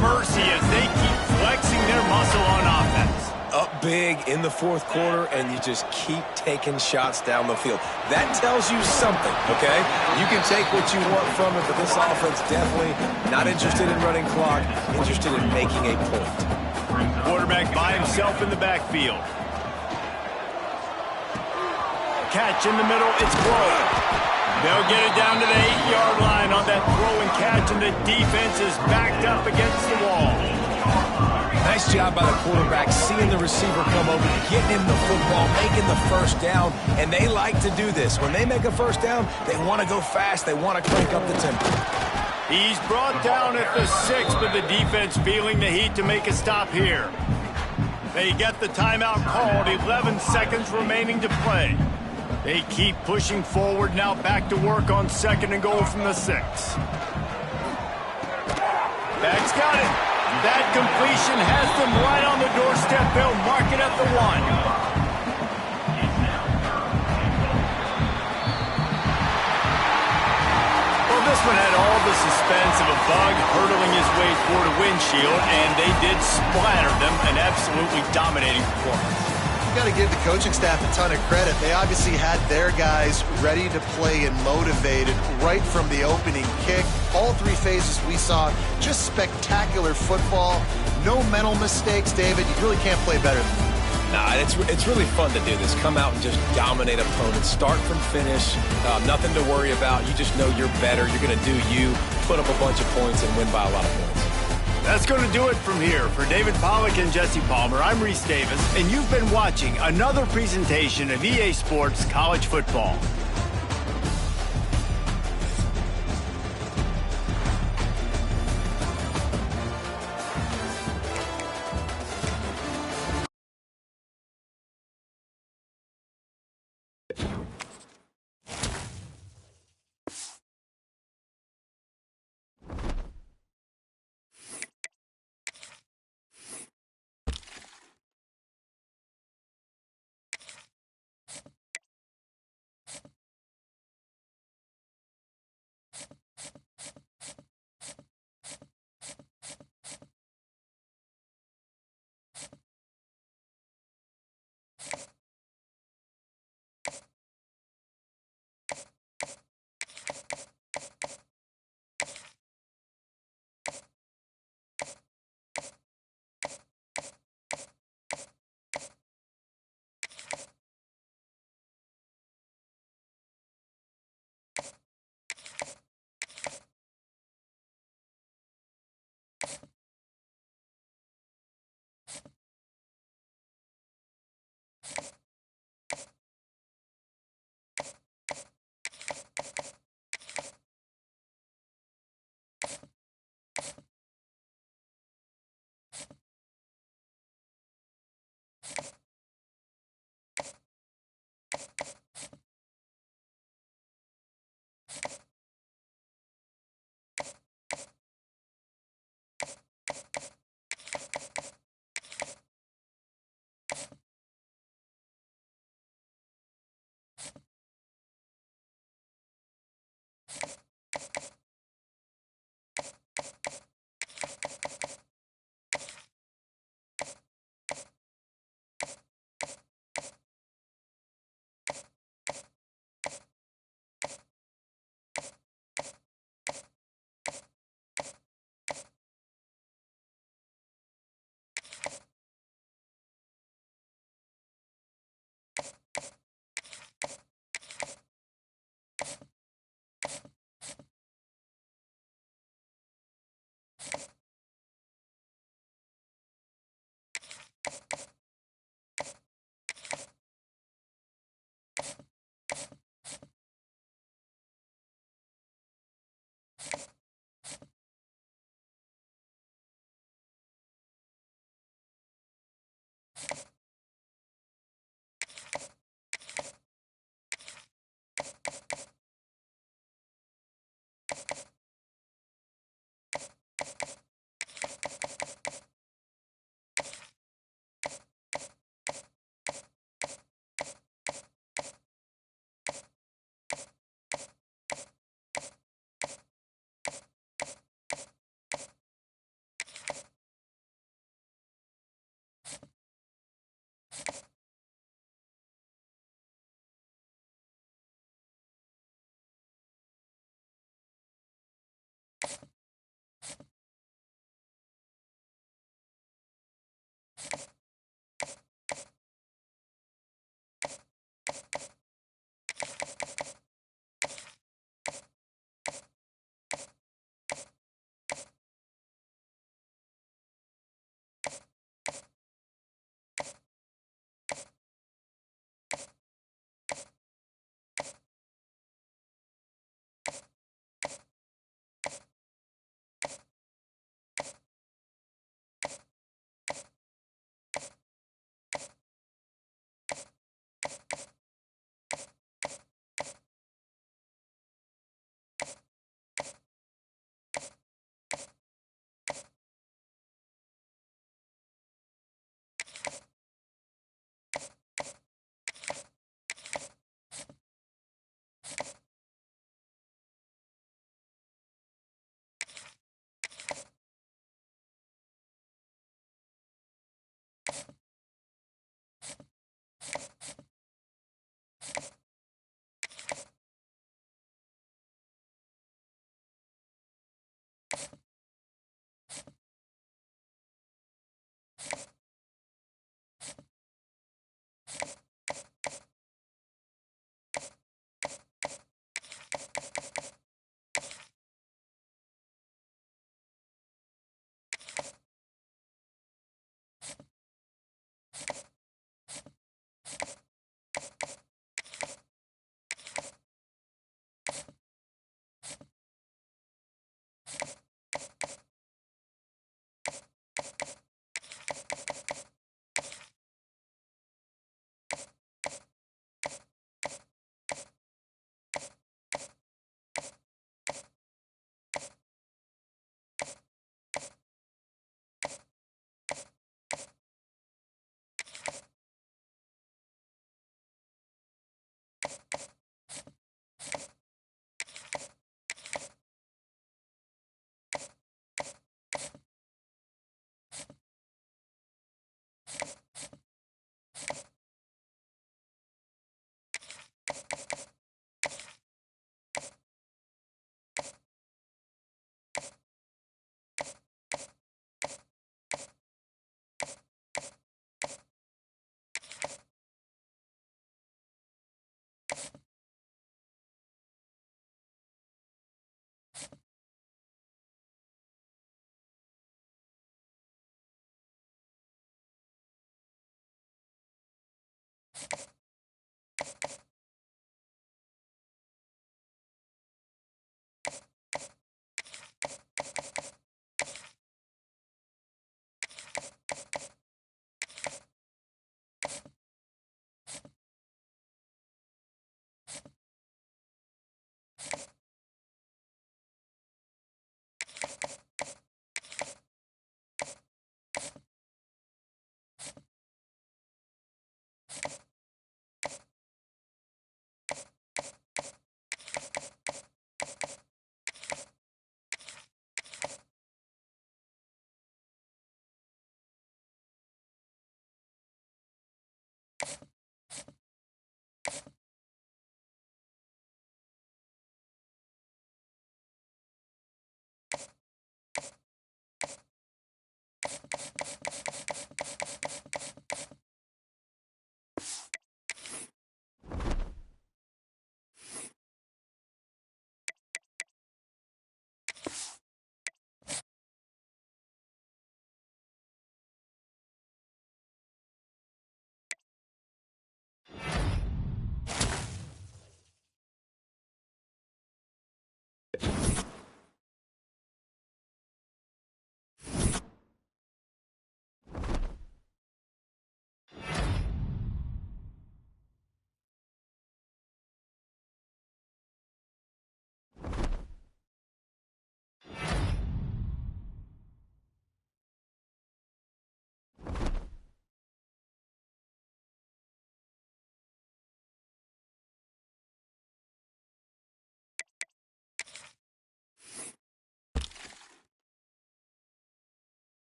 mercy as they keep flexing their muscle on offense.
Up big in the fourth quarter, and you just keep taking shots down the field. That tells you something, okay? You can take what you want from it, but this offense definitely not interested in running clock, interested in making a point.
Quarterback by himself in the backfield. Catch in the middle, it's close. They'll get it down to the 8-yard line on that throw and catch, and the defense is backed up against the wall.
Nice job by the quarterback, seeing the receiver come over, getting him the football, making the first down, and they like to do this. When they make a first down, they want to go fast. They want to crank up the tempo.
He's brought down at the 6, but the defense feeling the heat to make a stop here. They get the timeout called, 11 seconds remaining to play. They keep pushing forward, now back to work on 2nd and goal from the 6. Back's got it. That completion has them right on the doorstep. They'll mark it at the 1. Well, this one had all the suspense of a bug hurtling his way toward a windshield, and they did splatter them, an absolutely dominating performance.
Got to give the coaching staff a ton of credit. They obviously had their guys ready to play and motivated right from the opening kick. All 3 phases we saw just spectacular football. No mental mistakes, David. You really can't play better than that.
Nah, it's really fun to do this. Come out and just dominate opponents. Start from finish. Nothing to worry about. You just know you're better. You're going to do you, put up a bunch of points, and win by a lot of points.
That's going to do it from here. For David Pollack and Jesse Palmer, I'm Reese Davis, and you've been watching another presentation of EA Sports College Football.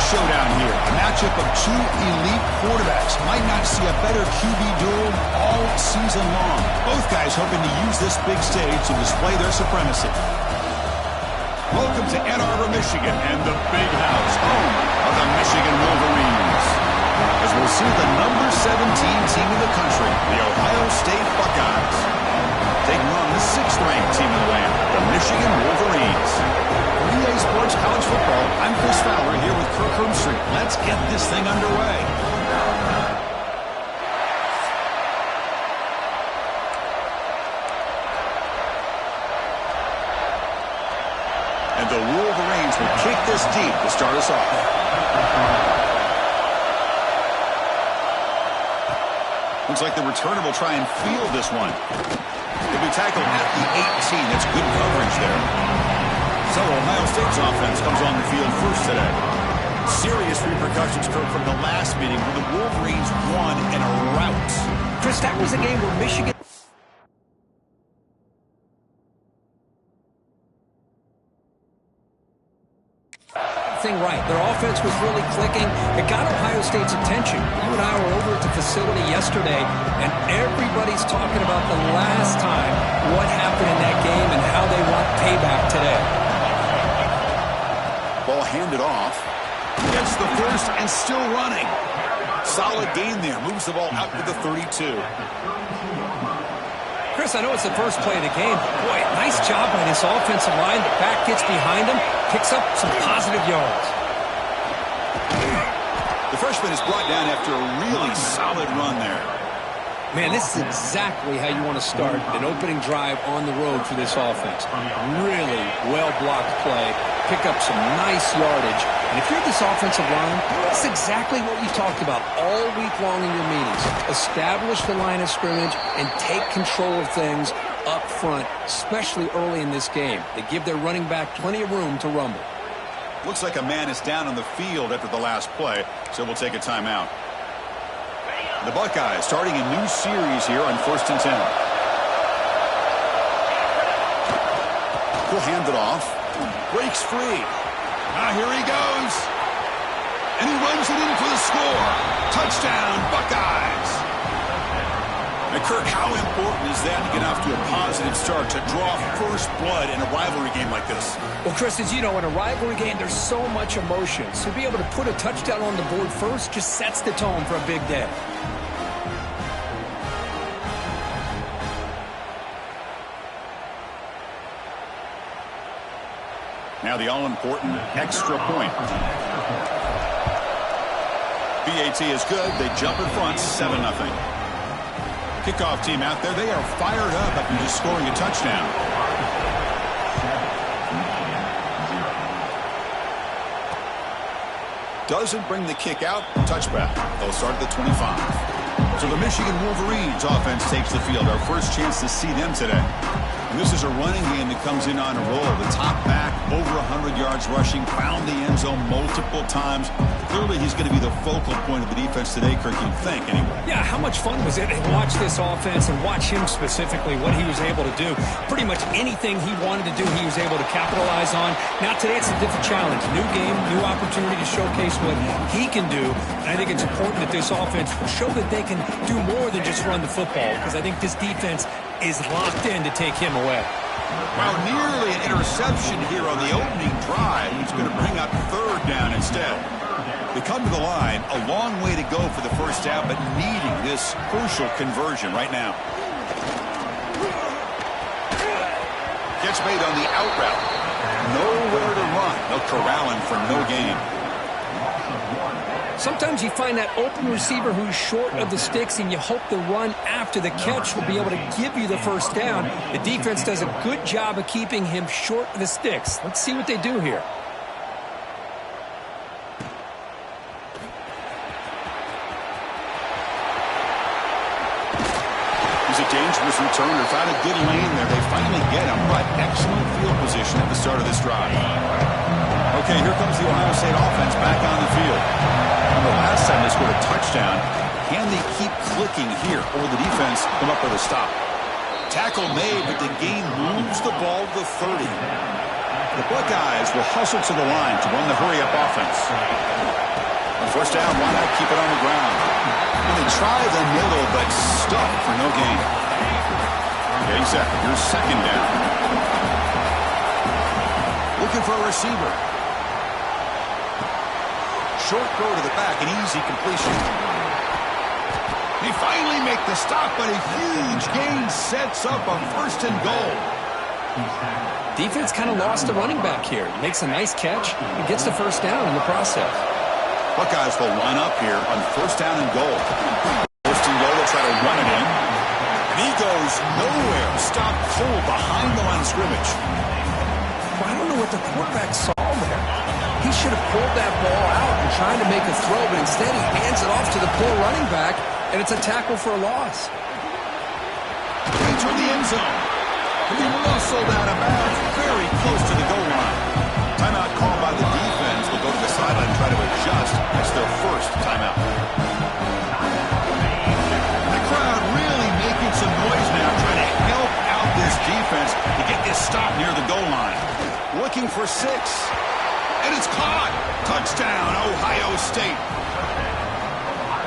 showdown here. A matchup of two elite quarterbacks. Might not see a better QB duel all season long. Both guys hoping to use this big stage to display their supremacy. Welcome to Ann Arbor, Michigan, and the Big House, home of the Michigan Wolverines. As we'll see the number 17 team in the country, the Ohio State Buckeyes, taking on the 6th-ranked team in the land, the Michigan Wolverines. For EA Sports College Football, I'm Chris Fowler here with Kirk Herbstreit. Let's get this thing underway. And the Wolverines will kick this deep to start us off. Looks like the returner will try and field this one. He'll be tackled at the 18. That's good coverage there. So Ohio State's offense comes on the field first today. Serious repercussions, Kirk, from the last meeting where the Wolverines won in a rout.
Chris, that was a game where Michigan... thing right. Their offense was really clicking. It got Ohio State's attention. You and I were over at the facility yesterday, and everybody's talking about the last time, what happened in that game, and how they want payback today.
Ball handed off. Gets the first and still running. Solid gain there. Moves the ball out to the 32.
Chris, I know it's the first play of the game, but boy, nice job by this offensive line. The back gets behind him, picks up some positive yards.
The freshman is brought down after a really solid run there.
Man, this is exactly how you want to start an opening drive on the road for this offense. Really well-blocked play, pick up some nice yardage. And if you're this offensive line, that's exactly what we talked about all week long in your meetings. Establish the line of scrimmage and take control of things up front, especially early in this game. They give their running back plenty of room to rumble.
Looks like a man is down on the field after the last play, so we'll take a timeout. The Buckeyes starting a new series here on 1st and 10. He'll hand it off. Breaks free. Now here he goes. And he runs it in for the score. Touchdown, Buckeyes. And Kirk, how important is that to get off to a positive start, to draw first blood in a rivalry game like this?
Well, Chris, as you know, in a rivalry game, there's so much emotion. So to be able to put a touchdown on the board first just sets the tone for a big day.
Now the all-important extra point. BAT is good. They jump in front, 7-0. Kickoff team out there. They are fired up after just scoring a touchdown. Doesn't bring the kick out. Touchback. They'll start at the 25. So the Michigan Wolverines offense takes the field. Our first chance to see them today. And this is a running game that comes in on a roll. The top back, over 100 yards rushing, found the end zone multiple times. Clearly, he's going to be the focal point of the defense today, Kirk, you'd think, anyway.
Yeah, how much fun was it to watch this offense and watch him specifically, what he was able to do. Pretty much anything he wanted to do, he was able to capitalize on. Now, today it's a different challenge. New game, new opportunity to showcase what he can do. And I think it's important that this offense show that they can do more than just run the football, because I think this defense is locked in to take him away.
Well, nearly an interception here on the opening drive. He's going to bring up 3rd down instead. They come to the line, a long way to go for the first down, but needing this crucial conversion right now. Gets made on the out route. Nowhere to run. They'll corral him for no gain.
Sometimes you find that open receiver who's short of the sticks, and you hope the run after the catch will be able to give you the first down. The defense does a good job of keeping him short of the sticks. Let's see what they do here.
He's a dangerous returner. Found a good lane there. They finally get him, but excellent field position at the start of this drive. Okay, here comes the Ohio State offense back on the field. The last time they scored a touchdown, can they keep clicking here, or will the defense come up with a stop? Tackle made, but the gain moves the ball to the 30. The Buckeyes will hustle to the line to run the hurry-up offense. On first down, why not keep it on the ground? And they try the middle, but stuck for no gain. Okay, set. Here's second down. Looking for a receiver. Short throw to the back, an easy completion. They finally make the stop, but a huge gain sets up a first and goal.
Defense kind of lost the running back here. Makes a nice catch and gets the first down in the process.
Buckeyes will line up here on first down and goal. First and goal, they'll try to run it in. And he goes nowhere. Stopped full behind the line of scrimmage.
Well, I don't know what the quarterback saw there. He should have pulled that ball out and tried to make a throw, but instead he hands it off to the poor running back, and it's a tackle for a loss.
Into the end zone. He muscled out of bounds very close to the goal line. Timeout called by the defense. Will go to the sideline and try to adjust. That's their first timeout. The crowd really making some noise now, trying to help out this defense to get this stop near the goal line. Looking for 6. And it's caught. Touchdown, Ohio State.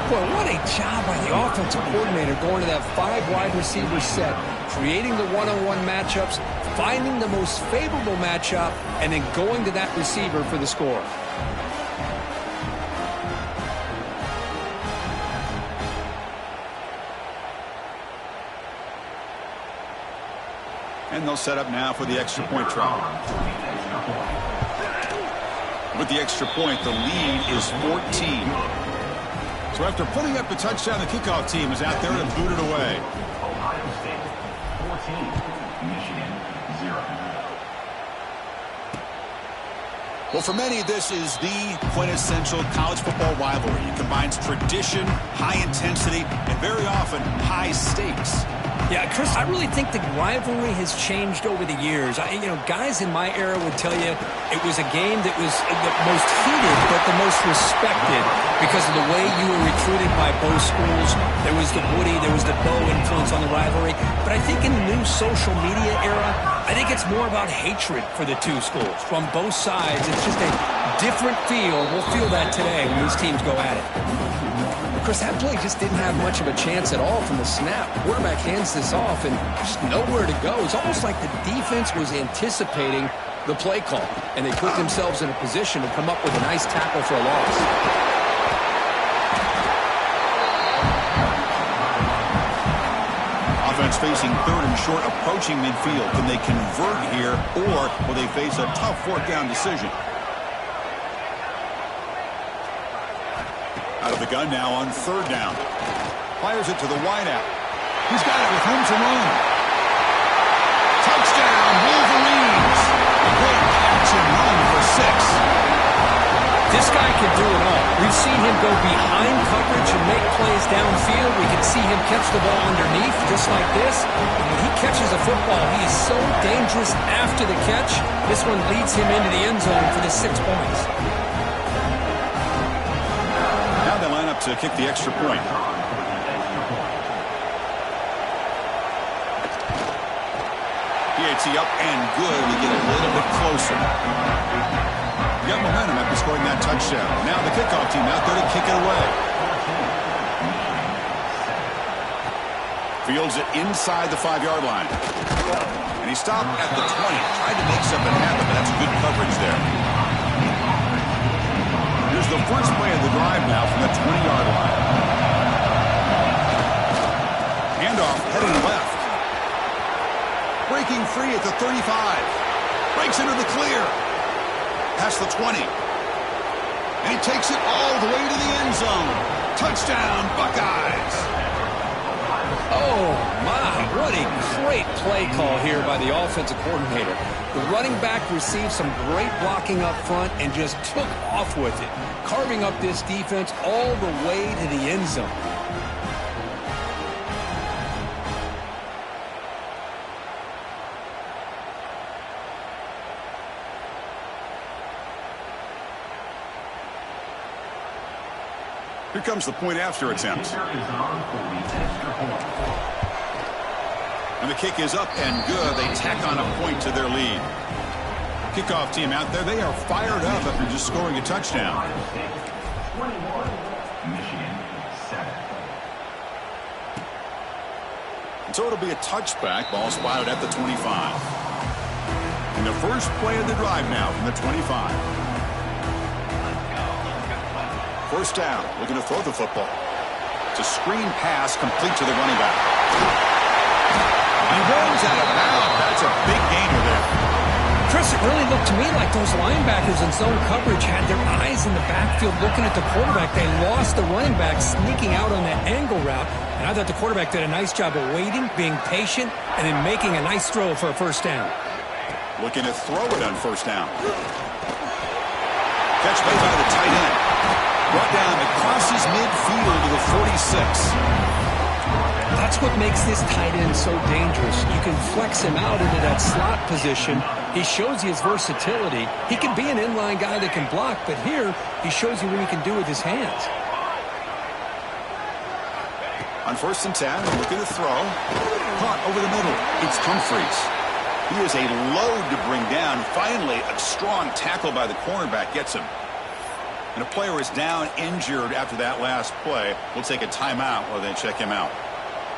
Well, what a job by the offensive coordinator going to that 5 wide receiver set, creating the one-on-one matchups, finding the most favorable matchup, and then going to that receiver for the score.
And they'll set up now for the extra point try. With the extra point, the lead is 14. So after putting up the touchdown, the kickoff team is out there to boot it away.
Ohio State 14, Michigan 0.
Well, for many, this is the quintessential college football rivalry. It combines tradition, high intensity, and very often high stakes.
Yeah, Chris, I really think the rivalry has changed over the years. Guys in my era would tell you it was a game that was the most heated but the most respected because of the way you were recruited by both schools. There was the Woody, there was the Bo influence on the rivalry. But I think in the new social media era, I think it's more about hatred for the two schools. From both sides, it's just a different feel. We'll feel that today when these teams go at it. Chris, that play just didn't have much of a chance at all from the snap. The quarterback hands this off and just nowhere to go. It's almost like the defense was anticipating the play call, and they put themselves in a position to come up with a nice tackle for a loss.
Offense facing third and short, approaching midfield. Can they convert here, or will they face a tough fourth-down decision? Out of the gun now on third down. Fires it to the wideout. He's got it with room to run. Touchdown, Wolverines. A great catch and run for 6.
This guy can do it all. We've seen him go behind coverage and make plays downfield. We can see him catch the ball underneath just like this. And when he catches a football, he is so dangerous after the catch. This one leads him into the end zone for the 6 points.
To kick the extra point. PAT up and good. We get a little bit closer. We got momentum after scoring that touchdown. Now the kickoff team out there to kick it away. Fields it inside the 5-yard line. And he stopped at the 20. Tried to make something happen, but that's good coverage there. Here's the first play of the drive now from the 20-yard line. Handoff heading left. Breaking free at the 35. Breaks into the clear. Past the 20. And he takes it all the way to the end zone. Touchdown, Buckeyes.
Oh, my. What a great play call here by the offensive coordinator. The running back received some great blocking up front and just took off with it, carving up this defense all the way to the end zone.
Here comes the point after attempt. And the kick is up and good. They tack on a point to their lead. Kickoff team out there, they are fired up after just scoring a touchdown.
21, Michigan 7.
So it'll be a touchback. Ball spotted at the 25. And the first play of the drive now from the 25. First down, looking to throw the football. It's a screen pass complete to the running back. He runs out of bounds. That's a big gainer there.
Chris, it really looked to me like those linebackers in zone coverage had their eyes in the backfield looking at the quarterback. They lost the running back sneaking out on that angle route. And I thought the quarterback did a nice job of waiting, being patient, and then making a nice throw for a first down.
Looking to throw it on first down. Catch made by the tight end. Brought down across midfield to the 46.
That's what makes this tight end so dangerous. You can flex him out into that slot position. He shows you his versatility. He can be an inline guy that can block, but here he shows you what he can do with his hands.
On first and 10, looking to throw. Caught over the middle. It's Humphreys. He is a load to bring down. Finally, a strong tackle by the cornerback gets him. And a player is down injured after that last play. We'll take a timeout while they check him out.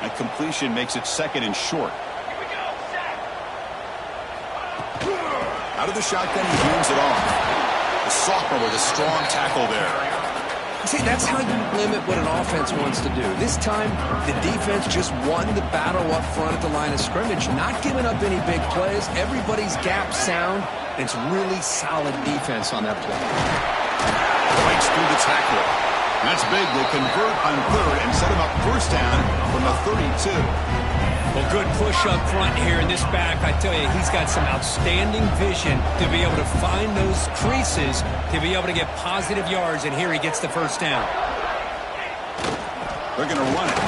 And completion makes it second and short. Out of the shotgun, he hands it off. The sophomore with a strong tackle there.
See, that's how you limit what an offense wants to do. This time, the defense just won the battle up front at the line of scrimmage, not giving up any big plays. Everybody's gap sound. It's really solid defense on that play.
Breaks through the tackle. That's big. They convert on third and set him up first down from the 32.
Well, good push up front here in this back. I tell you, he's got some outstanding vision to be able to find those creases, to be able to get positive yards, and here he gets the first down.
They're going to run it.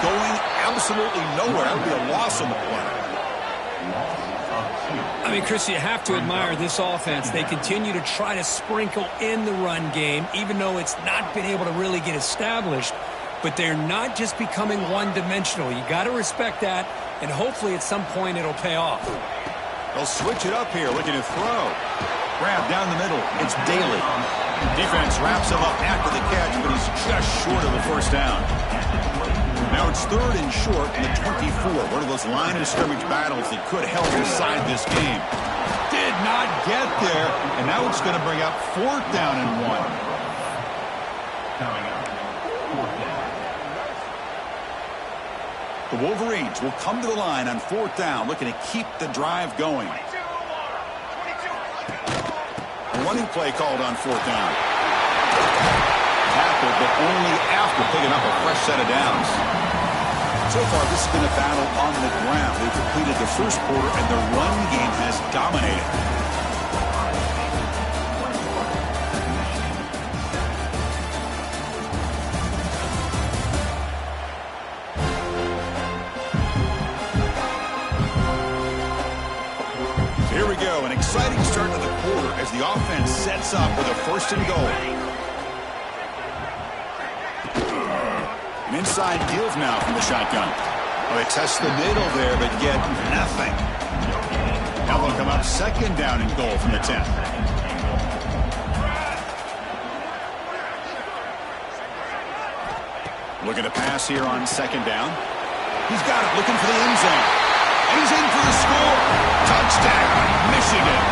Going absolutely nowhere. That would be a loss on the play.
I mean, Chris, you have to admire this offense. They continue to try to sprinkle in the run game, even though it's not been able to really get established. But they're not just becoming one-dimensional. You got to respect that, and hopefully at some point it'll pay off.
They'll switch it up here, looking to throw. Grab down the middle. It's Daly. Defense wraps him up after the catch, but he's just short of the first down. Now it's third and short in the 24. One of those line of scrimmage battles that could help decide this game. Did not get there, and now it's going to bring up fourth down and 1. The Wolverines will come to the line on fourth down, looking to keep the drive going. A running play called on fourth down. Tackled, but only after picking up a fresh set of downs. So far, this has been a battle on the ground. They've completed the first quarter, and their run game has dominated. Here we go, an exciting start to the quarter as the offense sets up with a first and goal. An inside deals now from the shotgun. Well, they test the middle there, but get nothing. Now they'll come up second down and goal from the 10. Looking to pass here on second down. He's got it, looking for the end zone. And he's in for the score. Touchdown, Michigan.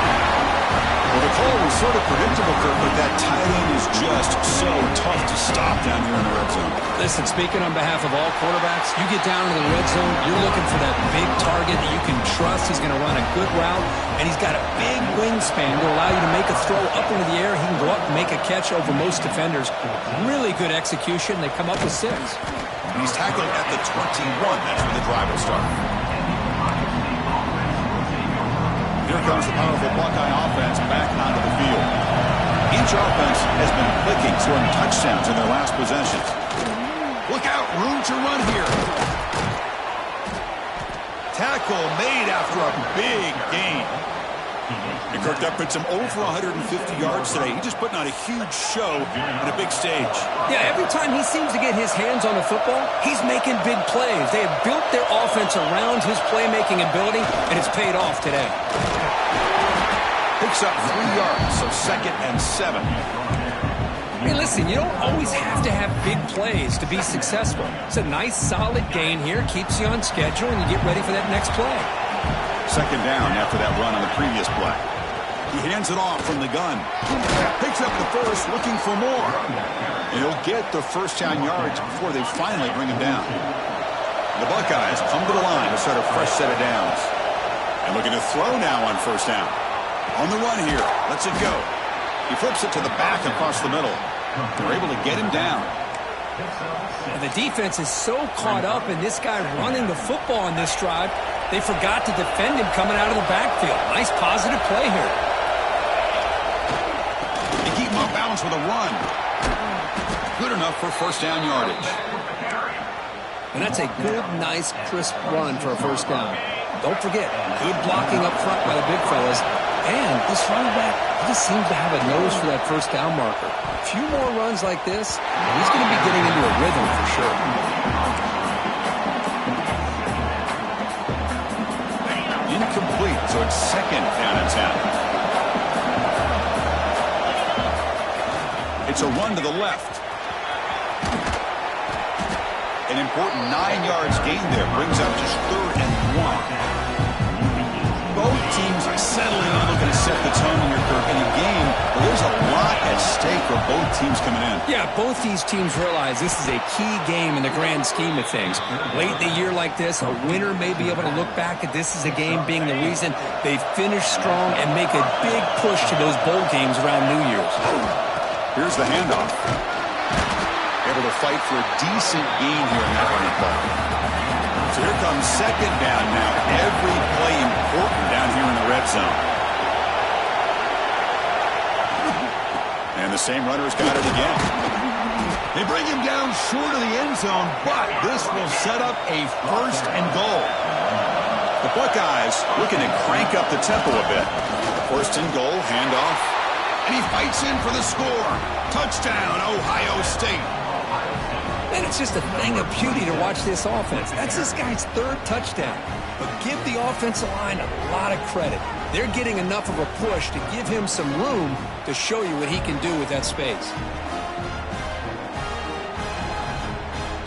Well, the call was sort of predictable, Kirk, but that tight end is just so tough to stop down here in the red zone.
Listen, speaking on behalf of all quarterbacks, you get down to the red zone, you're looking for that big target that you can trust. He's going to run a good route, and he's got a big wingspan to allow you to make a throw up into the air. He can go up and make a catch over most defenders. Really good execution. They come up with 6.
And he's tackled at the 21. That's where the drive will start. Here comes the powerful Buckeye offense back onto the field. Each offense has been clicking, scoring touchdowns in their last possessions. Look out, room to run here. Tackle made after a big gain. And Kirk, that puts him over 150 yards today. He's just putting on a huge show on a big stage.
Yeah, every time he seems to get his hands on the football, he's making big plays. They have built their offense around his playmaking ability, and it's paid off today.
Picks up 3 yards, so 2nd and 7.
Hey, listen, you don't always have to have big plays to be successful. It's a nice, solid gain here. Keeps you on schedule, and you get ready for that next play.
2nd down after that run on the previous play. He hands it off from the gun. Picks up the first, looking for more. And he'll get the first down yards before they finally bring him down. The Buckeyes come to the line to start a fresh set of downs. And looking to throw now on 1st down. On the run here. Lets it go. He flips it to the back across the middle. They're able to get him down.
And the defense is so caught up in this guy running the football on this drive, they forgot to defend him coming out of the backfield. Nice positive play here.
They keep him off balance with a run. Good enough for 1st down yardage.
And that's a good, nice, crisp run for a 1st down. Don't forget, good blocking up front by the big fellas. And this running back, he just seems to have a nose for that 1st down marker. A few more runs like this, he's going to be getting into a rhythm for sure.
Incomplete, so it's 2nd down and 10. It's a run to the left. An important 9 yards gain there brings up just 3rd and 1. Both teams are settling in, looking to set the tone in a game where there's a lot at stake for both teams coming in.
Yeah, both these teams realize this is a key game in the grand scheme of things. Late in the year like this, a winner may be able to look back at this as a game being the reason they finish strong and make a big push to those bowl games around New Year's.
Here's the handoff. Able to fight for a decent gain here in that running play. So here comes 2nd down now. Every play important down here in the red zone. And the same runner's got it again. They bring him down short of the end zone, but this will set up a 1st and goal. The Buckeyes looking to crank up the tempo a bit. 1st and goal, handoff. And he fights in for the score. Touchdown, Ohio State.
And it's just a thing of beauty to watch this offense. That's this guy's 3rd touchdown. But give the offensive line a lot of credit. They're getting enough of a push to give him some room to show you what he can do with that space.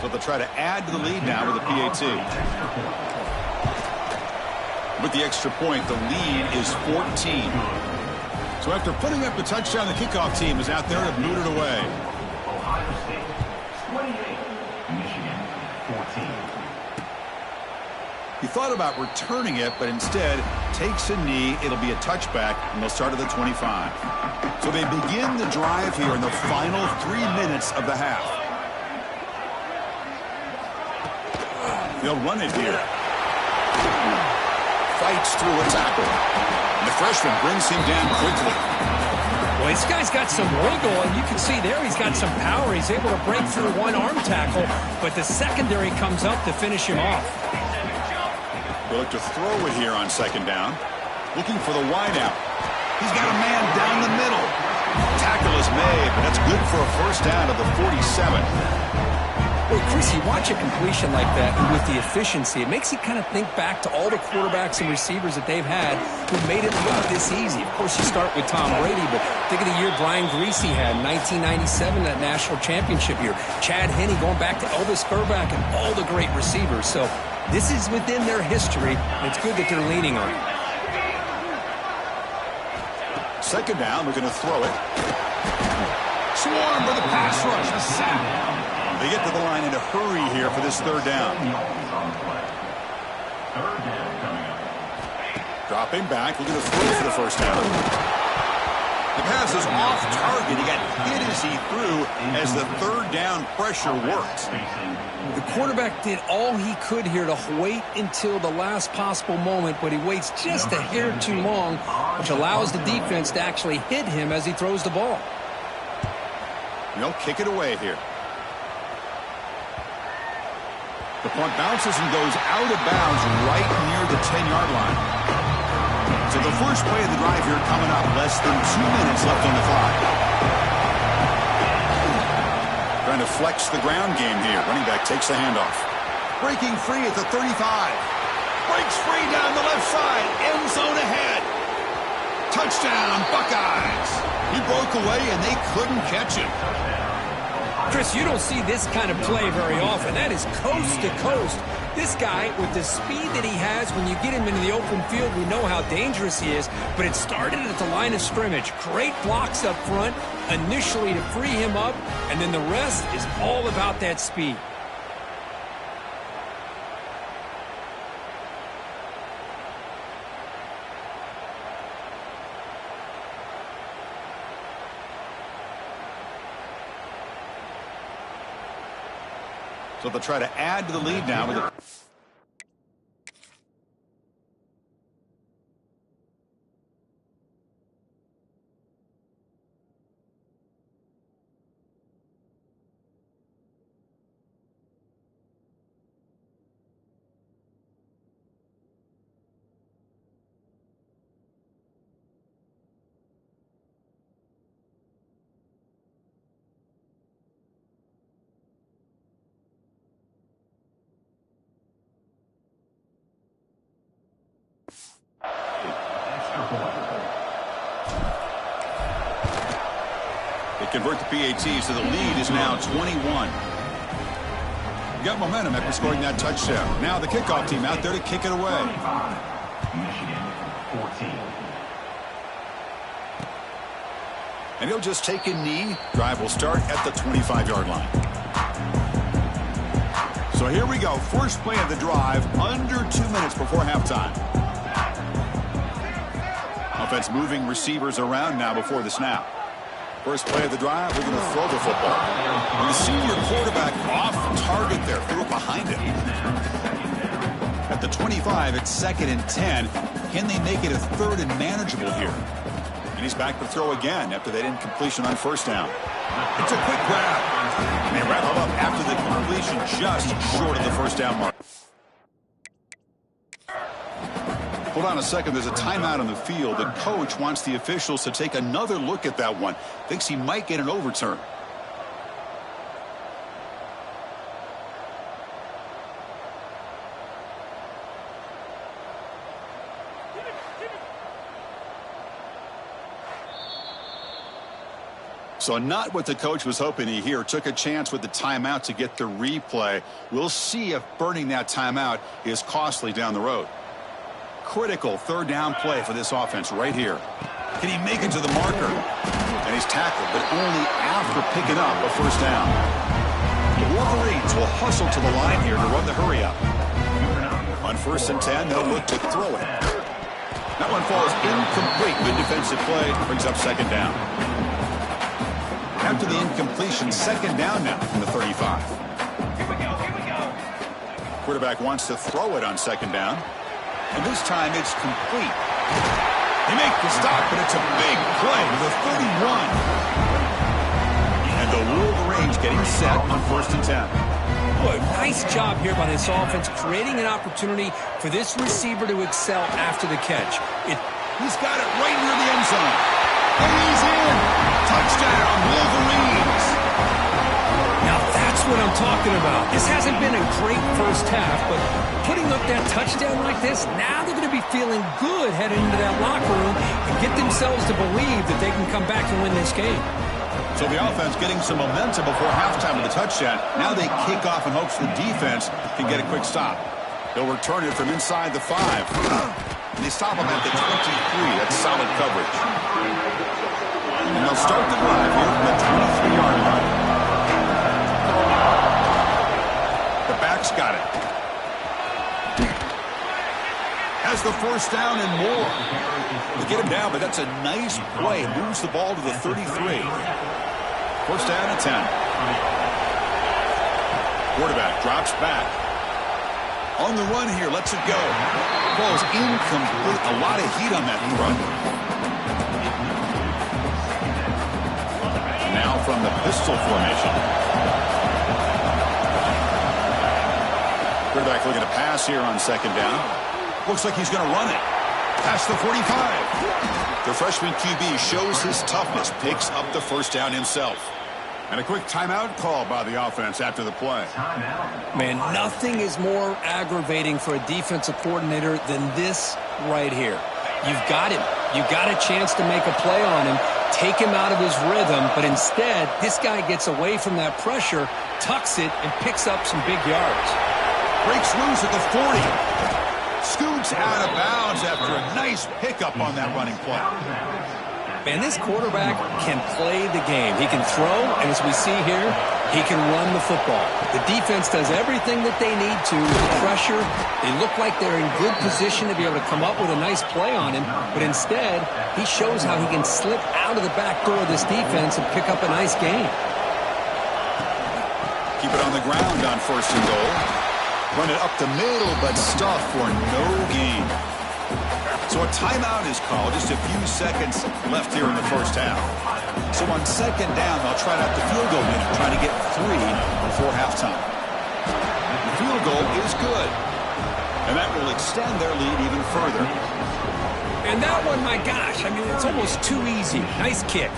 So they'll try to add to the lead now with a PAT. With the extra point, the lead is 14. So after putting up the touchdown, the kickoff team is out there to boot it away.
Ohio State 28, Michigan 14.
He thought about returning it, but instead takes a knee. It'll be a touchback, and they'll start at the 25. So they begin the drive here in the final 3 minutes of the half. They'll run it here. Fights through a tackle. And the freshman brings him down quickly.
Well, this guy's got some wiggle, and you can see there he's got some power. He's able to break through one arm tackle, but the secondary comes up to finish him off.
They'll look to throw it here on 2nd down. Looking for the wideout. He's got a man down the middle. Tackle is made, but that's good for a 1st down to the 47.
Well, Chris, you watch a completion like that, and with the efficiency, it makes you kind of think back to all the quarterbacks and receivers that they've had who made it look this easy. Of course, you start with Tom Brady, but think of the year Brian Greasy had in 1997, that national championship year. Chad Henne going back to Elvis Grbac and all the great receivers. So this is within their history, and it's good that they're leaning on it.
2nd down, we're going to throw it. Swarm for the pass rush, a sack. They get to the line in a hurry here for this 3rd down. Dropping back, looking to throw for the 1st down. The pass is off target. He got hit as he threw as the 3rd down pressure worked.
The quarterback did all he could here to wait until the last possible moment, but he waits just a hair too long, which allows the defense to actually hit him as he throws the ball.
They'll kick it away here. The punt bounces and goes out of bounds right near the 10-yard line. So the first play of the drive here coming up. Less than 2 minutes left on the clock. Trying to flex the ground game here. Running back takes the handoff. Breaking free at the 35. Breaks free down the left side. End zone ahead. Touchdown. Touchdown, Buckeyes. He broke away, and they couldn't catch him.
Chris, you don't see this kind of play very often. That is coast to coast. This guy, with the speed that he has, when you get him into the open field, we know how dangerous he is. But it started at the line of scrimmage. Great blocks up front, initially to free him up, and then the rest is all about that speed.
So they'll try to add to the lead now with a convert the PATs, so the lead is now 21. You got momentum after scoring that touchdown. Now the kickoff team out there to kick it away.
Michigan 14.
And he'll just take a knee. Drive will start at the 25-yard line. So here we go. First play of the drive, under 2 minutes before halftime. Offense moving receivers around now before the snap. First play of the drive, we're going to throw the football. And the senior quarterback off target there, threw it behind him. At the 25, it's 2nd and 10. Can they make it a 3rd and manageable here? And he's back to throw again after that incompletion on first down. It's a quick grab. And they wrap him up after the completion just short of the first down mark. Hold on a second. There's a timeout on the field. The coach wants the officials to take another look at that one. Thinks he might get an overturn. So not what the coach was hoping to hear. Took a chance with the timeout to get the replay. We'll see if burning that timeout is costly down the road. Critical 3rd down play for this offense right here. Can he make it to the marker? And he's tackled, but only after picking up a first down. The Wolverines will hustle to the line here to run the hurry up. On 1st and 10, they'll look to throw it. That one falls incomplete. Good defensive play. Brings up 2nd down. After the incompletion, 2nd down now from the 35.
Here we go.
Quarterback wants to throw it on 2nd down. And this time it's complete. They make the stop, but it's a big play with a 31. And the Wolverines getting set on 1st and 10.
Boy, nice job here by this offense, creating an opportunity for this receiver to excel after the catch.
He's got it right near the end zone. And he's in. Touchdown, Wolverines.
Now that's what I'm talking about. This hasn't been a great first half, but putting up that touchdown like this, now they're going to be feeling good heading into that locker room and get themselves to believe that they can come back and win this game.
So the offense getting some momentum before halftime with the touchdown. Now they kick off in hopes the defense can get a quick stop. They'll return it from inside the 5. And they stop him at the 23. That's solid coverage. And they'll start the drive here from the 23-yard line. The back's got it. Has the first down and more. They get him down, but that's a nice play. Moves the ball to the 33. First down and 10. Quarterback drops back. On the run here, lets it go. Ball's incomplete. A lot of heat on that run. Now from the pistol formation. Quarterback looking to pass here on 2nd down. Looks like he's going to run it. Past the 45. The freshman QB shows his toughness. Picks up the first down himself. And a quick timeout call by the offense after the play.
Man, nothing is more aggravating for a defensive coordinator than this right here. You've got him. You got a chance to make a play on him, take him out of his rhythm, but instead, this guy gets away from that pressure, tucks it, and picks up some big yards.
Breaks loose at the 40. Scoots out of bounds after a nice pickup on that running play.
Man, this quarterback can play the game. He can throw, and as we see here, he can run the football. The defense does everything that they need to with the pressure. They look like they're in good position to be able to come up with a nice play on him, but instead, he shows how he can slip out of the back door of this defense and pick up a nice gain.
Keep it on the ground on 1st and goal. Run it up the middle, but stuff for no gain. So a timeout is called. Just a few seconds left here in the first half. So on 2nd down, they'll try out the field goal unit, trying to get 3 before halftime. The field goal is good, and that will extend their lead even further.
And that one, my gosh, I mean, it's almost too easy. Nice kick.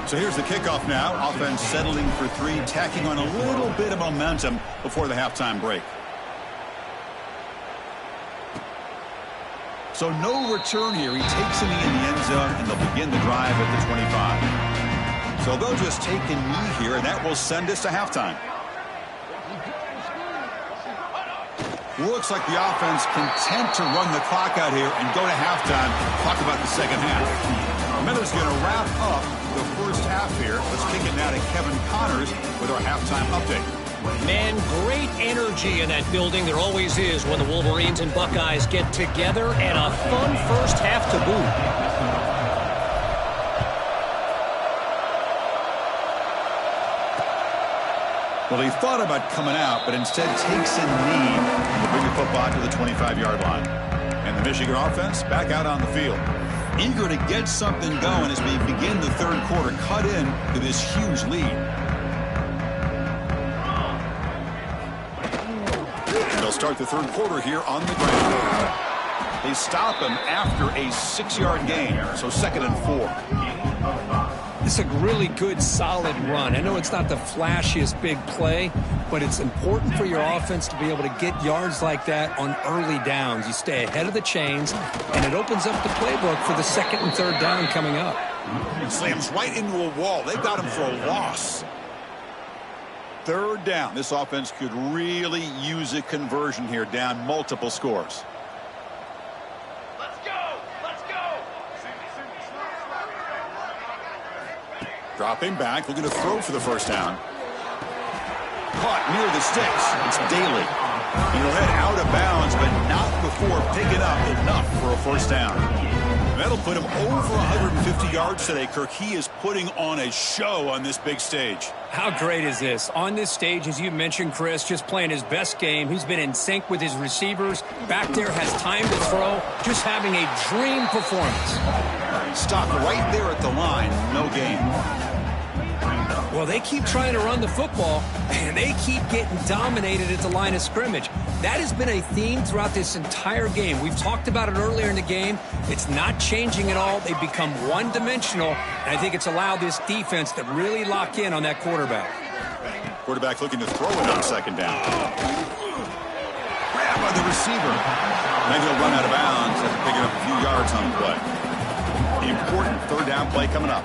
So here's the kickoff now. Offense settling for 3, tacking on a little bit of momentum before the halftime break. So no return here. He takes him in the end zone, and they'll begin the drive at the 25. So they'll just take a knee here, and that will send us to halftime. Looks like the offense content to run the clock out here and go to halftime. Talk about the second half. Miller's going to wrap up the first half here. Let's kick it now to Kevin Connors with our halftime update.
Man, great energy in that building. There always is when the Wolverines and Buckeyes get together, and a fun first half to boot.
Well, he thought about coming out, but instead takes a knee to bring the football to the 25-yard line. And the Michigan offense back out on the field. Eager to get something going as we begin the 3rd quarter, cut in to this huge lead. And they'll start the 3rd quarter here on the ground. They stop him after a 6-yard gain, so 2nd and 4.
This is a really good, solid run. I know it's not the flashiest big play, but it's important for your offense to be able to get yards like that on early downs. You stay ahead of the chains, and it opens up the playbook for the 2nd and 3rd down coming up.
He slams right into a wall. They've got him for a loss. 3rd down. This offense could really use a conversion here, down multiple scores. Dropping back, looking to throw for the 1st down. Caught near the sticks. It's Daly. He'll head out of bounds, but not before picking up enough for a 1st down. That'll put him over 150 yards today, Kirk. He is putting on a show on this big stage.
How great is this? On this stage, as you mentioned, Chris, just playing his best game. He's been in sync with his receivers. Back there, has time to throw. Just having a dream performance.
Stopped right there at the line. No gain.
Well, they keep trying to run the football, and they keep getting dominated at the line of scrimmage. That has been a theme throughout this entire game. We've talked about it earlier in the game. It's not changing at all. They've become one-dimensional, and I think it's allowed this defense to really lock in on that quarterback.
Quarterback looking to throw it on 2nd down. Grab by the receiver. Maybe he'll run out of bounds after picking up a few yards on the play. The important 3rd down play coming up.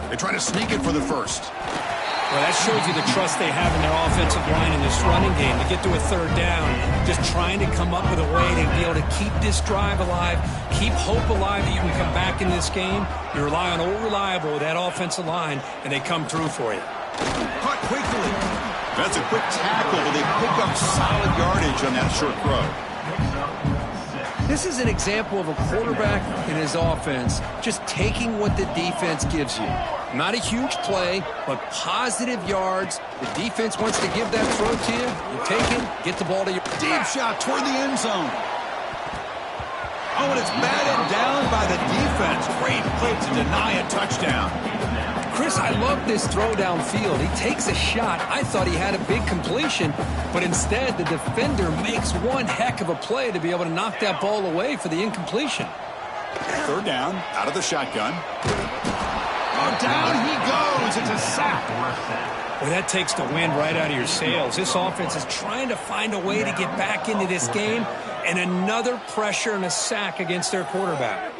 They try to sneak it for the 1st.
Well, that shows you the trust they have in their offensive line in this running game to get to a 3rd down, just trying to come up with a way to be able to keep this drive alive, keep hope alive that you can come back in this game. You rely on Old Reliable with that offensive line, and they come through for you.
Caught quickly. That's a quick tackle, but they pick up solid yardage on that short throw.
This is an example of a quarterback in his offense just taking what the defense gives you. Not a huge play, but positive yards. The defense wants to give that throw to you. You take it, get the ball to your...
Deep shot toward the end zone. Oh, and it's batted down by the defense. Great play to deny a touchdown.
Chris, I love this throw downfield. He takes a shot. I thought he had a big completion, but instead the defender makes one heck of a play to be able to knock that ball away for the incompletion.
3rd down, out of the shotgun. Oh, down he goes. throws. It's a sack.
Well, that takes the wind right out of your sails. This offense is trying to find a way to get back into this game, and another pressure and a sack against their quarterback.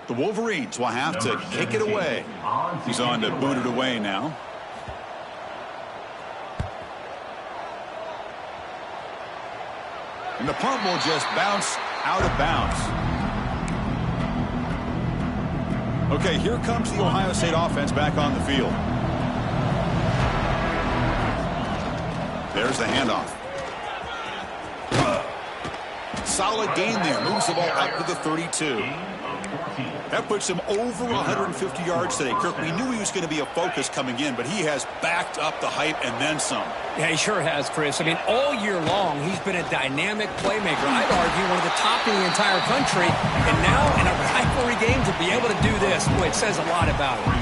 The Wolverines will have to kick it away. He's on to boot it away now. And the punt will just bounce out of bounds. Okay, here comes the Ohio State offense back on the field. There's the handoff. Solid gain there. Moves the ball up to the 32. That puts him over 150 yards today. Kirk, we knew he was going to be a focus coming in, but he has backed up the hype and then some.
Yeah, he sure has, Chris. I mean, all year long, he's been a dynamic playmaker. I'd argue one of the top in the entire country. And now, in a rivalry game, to be able to do this, boy, it says a lot about him.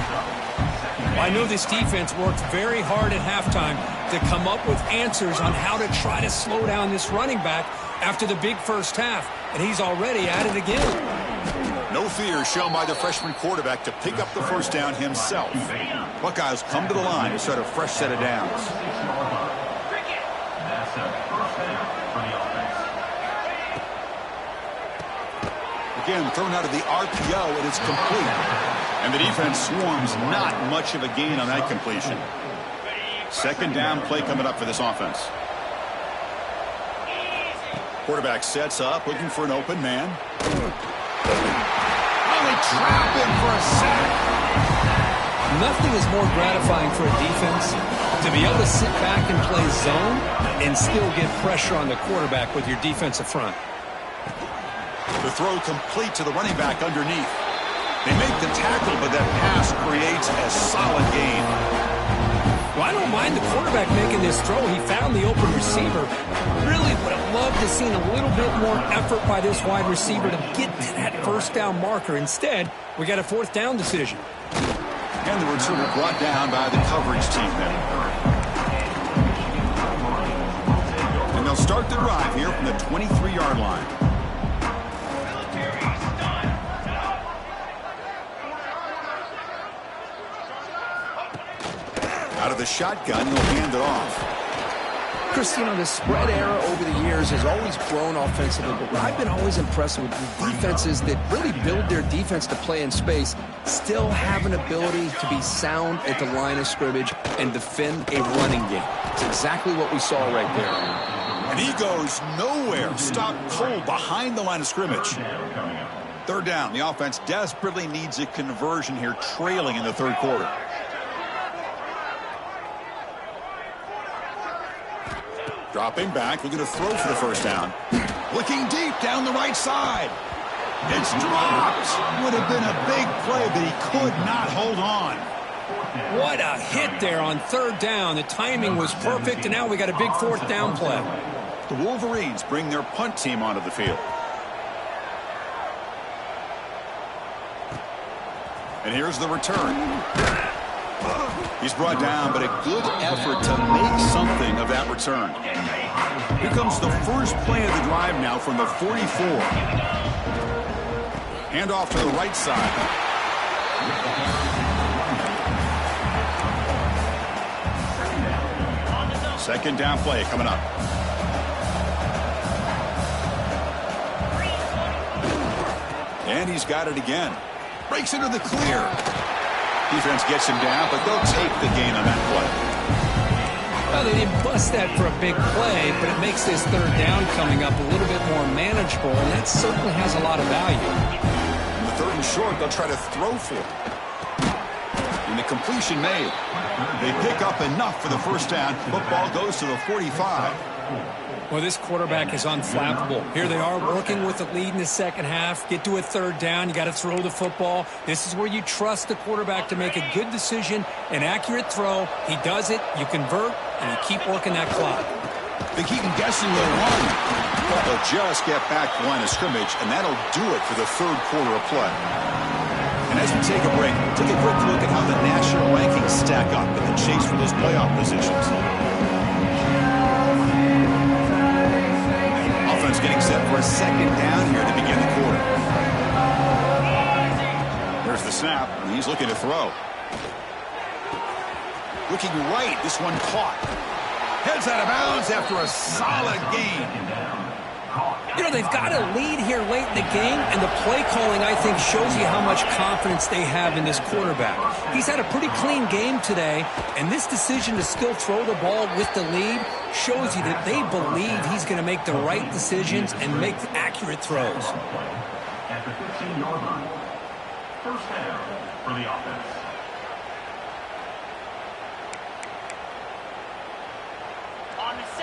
I know this defense worked very hard at halftime to come up with answers on how to try to slow down this running back after the big first half, and he's already at it again.
No fear shown by the freshman quarterback to pick up the first down himself. Buckeyes come to the line to start a fresh set of downs. Again, thrown out of the RPO, and it's complete. And the defense swarms not much of a gain on that completion. Second down play coming up for this offense. Quarterback sets up, looking for an open man. Trap him for a sack.
Nothing is more gratifying for a defense to be able to sit back and play zone and still get pressure on the quarterback with your defensive front.
The throw complete to the running back underneath. They make the tackle, but that pass creates a solid gain.
Well, I don't mind the quarterback making this throw. He found the open receiver. Really would have loved to see a little bit more effort by this wide receiver to get to that first down marker. Instead, we got a fourth down decision.
And the returner brought down by the coverage team there. And they'll start the drive here from the 23-yard line. Out of the shotgun, he'll hand it off.
Chris, you know, the spread era over the years has always grown offensively, but what I've been always impressed with the defenses that really build their defense to play in space still have an ability to be sound at the line of scrimmage and defend a running game. It's exactly what we saw right there.
And he goes nowhere. Stopped cold behind the line of scrimmage. Third down. The offense desperately needs a conversion here, trailing in the third quarter. Dropping back, looking to throw for the first down. Looking deep down the right side. It's dropped. Would have been a big play, but he could not hold on.
What a hit there on third down. The timing was perfect, and now we got a big fourth down play.
The Wolverines bring their punt team onto the field. And here's the return. He's brought down, but a good effort to make something of that return. Here comes the first play of the drive now from the 44. Hand off to the right side. Second down play coming up. And he's got it again. Breaks into the clear. Defense gets him down, but they'll take the gain on that play.
Well, they didn't bust that for a big play, but it makes this third down coming up a little bit more manageable, and that certainly has a lot of value.
In the third and short, they'll try to throw for it. And the completion made. They pick up enough for the first down. Football goes to the 45.
Well, this quarterback is unflappable. Here they are working with the lead in the second half. Get to a third down. You got to throw the football. This is where you trust the quarterback to make a good decision, an accurate throw. He does it. You convert, and you keep working that clock.
They keep them guessing with a run. But they'll just get back to the line of scrimmage, and that'll do it for the third quarter of play. And as we take a break, take a quick look at how the national rankings stack up in the chase for those playoff positions. Offense getting set for a second down here to begin the quarter. There's the snap. He's looking to throw. Looking right. This one caught. Heads out of bounds after a solid gain.
You know, they've got a lead here late in the game, and the play calling, I think, shows you how much confidence they have in this quarterback. He's had a pretty clean game today, and this decision to still throw the ball with the lead shows you that they believe he's going to make the right decisions and make accurate throws.
At the 15-yard line. First down for the offense.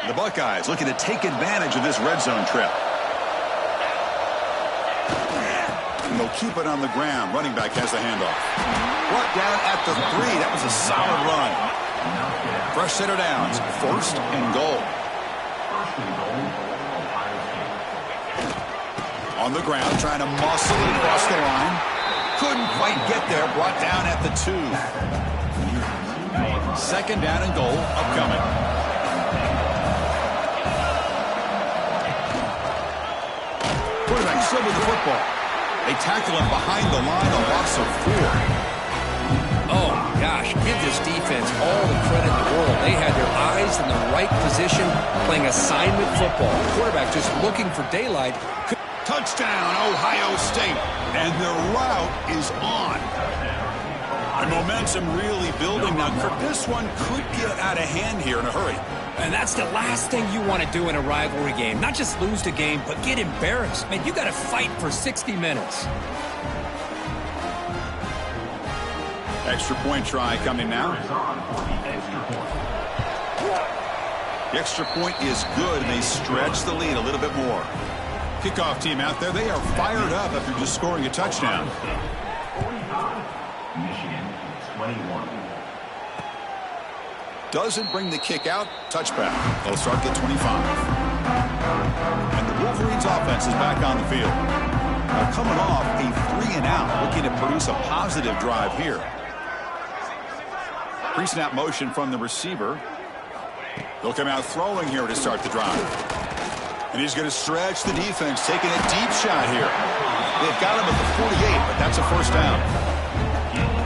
The Buckeyes looking to take advantage of this red zone trip. And they'll keep it on the ground. Running back has the handoff. Brought down at the 3. That was a solid run. Fresh set of downs. First and goal. On the ground, trying to muscle it across the line. Couldn't quite get there. Brought down at the 2. Second down and goal upcoming. Quarterback still with the football. They tackle him behind the line, a loss of 4.
Oh, gosh, give this defense all the credit in the world. They had their eyes in the right position, playing assignment football. The quarterback just looking for daylight.
Touchdown, Ohio State. And their route is on. The momentum really building now. This one could get out of hand here in a hurry.
And that's the last thing you want to do in a rivalry game. Not just lose the game, but get embarrassed. Man, you got to fight for 60 minutes.
Extra point try coming now. The extra point is good, and they stretch the lead a little bit more. Kickoff team out there, they are fired up after just scoring a touchdown.
Michigan, 21.
Doesn't bring the kick out. Touchback. They'll start at the 25. And the Wolverines offense is back on the field. Now coming off a 3-and-out, looking to produce a positive drive here. Pre-snap motion from the receiver. They'll come out throwing here to start the drive. And he's going to stretch the defense, taking a deep shot here. They've got him at the 48, but that's a first down.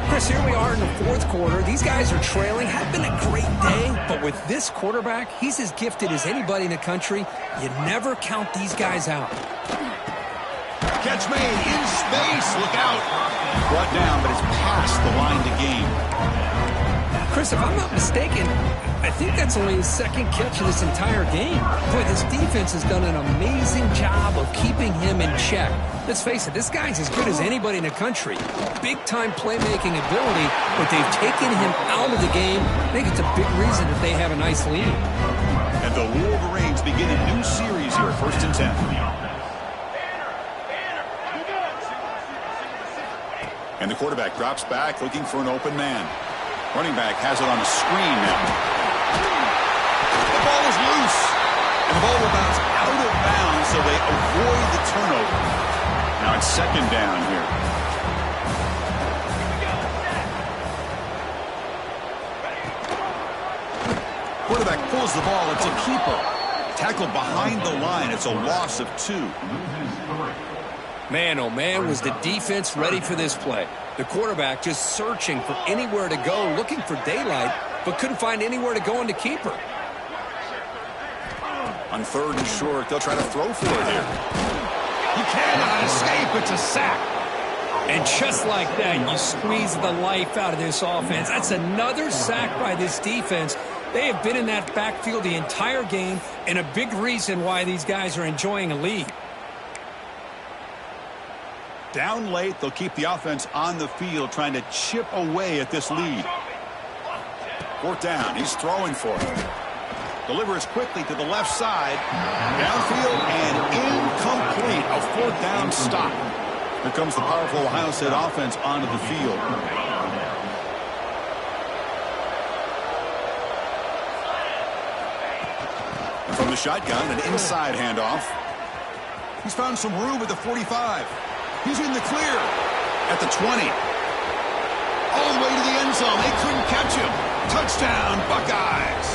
Chris, here we are in the fourth quarter. These guys are trailing. Had been a great day, but with this quarterback, he's as gifted as anybody in the country. You never count these guys out.
Catch made in space. Look out. Brought down, but it's past the line to gain.
Chris, if I'm not mistaken, I think that's only his second catch of this entire game. Boy, this defense has done an amazing job of keeping him in check. Let's face it, this guy's as good as anybody in the country. Big-time playmaking ability, but they've taken him out of the game. I think it's a big reason that they have a nice lead.
And the Wolverines begin a new series here, 1st and 10. And the quarterback drops back, looking for an open man. Running back has it on a screen now. The ball is loose. And the ball will bounce out of bounds, so they avoid the turnover. Now it's second down here. Quarterback pulls the ball. It's a keeper. Tackled behind the line. It's a loss of 2.
Man, oh man, was the defense ready for this play. The quarterback just searching for anywhere to go, looking for daylight, but couldn't find anywhere to go in the keeper.
On 3rd and short, they'll try to throw for it here. He cannot escape. It's a sack.
And just like that, you squeeze the life out of this offense. That's another sack by this defense. They have been in that backfield the entire game, and a big reason why these guys are enjoying a lead.
Down late, they'll keep the offense on the field, trying to chip away at this lead. 4th down, he's throwing for it. Delivers quickly to the left side. Downfield and incomplete. A 4th down stop. Here comes the powerful Ohio State offense onto the field. And from the shotgun, an inside handoff. He's found some room at the 45. He's in the clear at the 20. all the way to the end zone. They couldn't catch him. Touchdown, Buckeyes.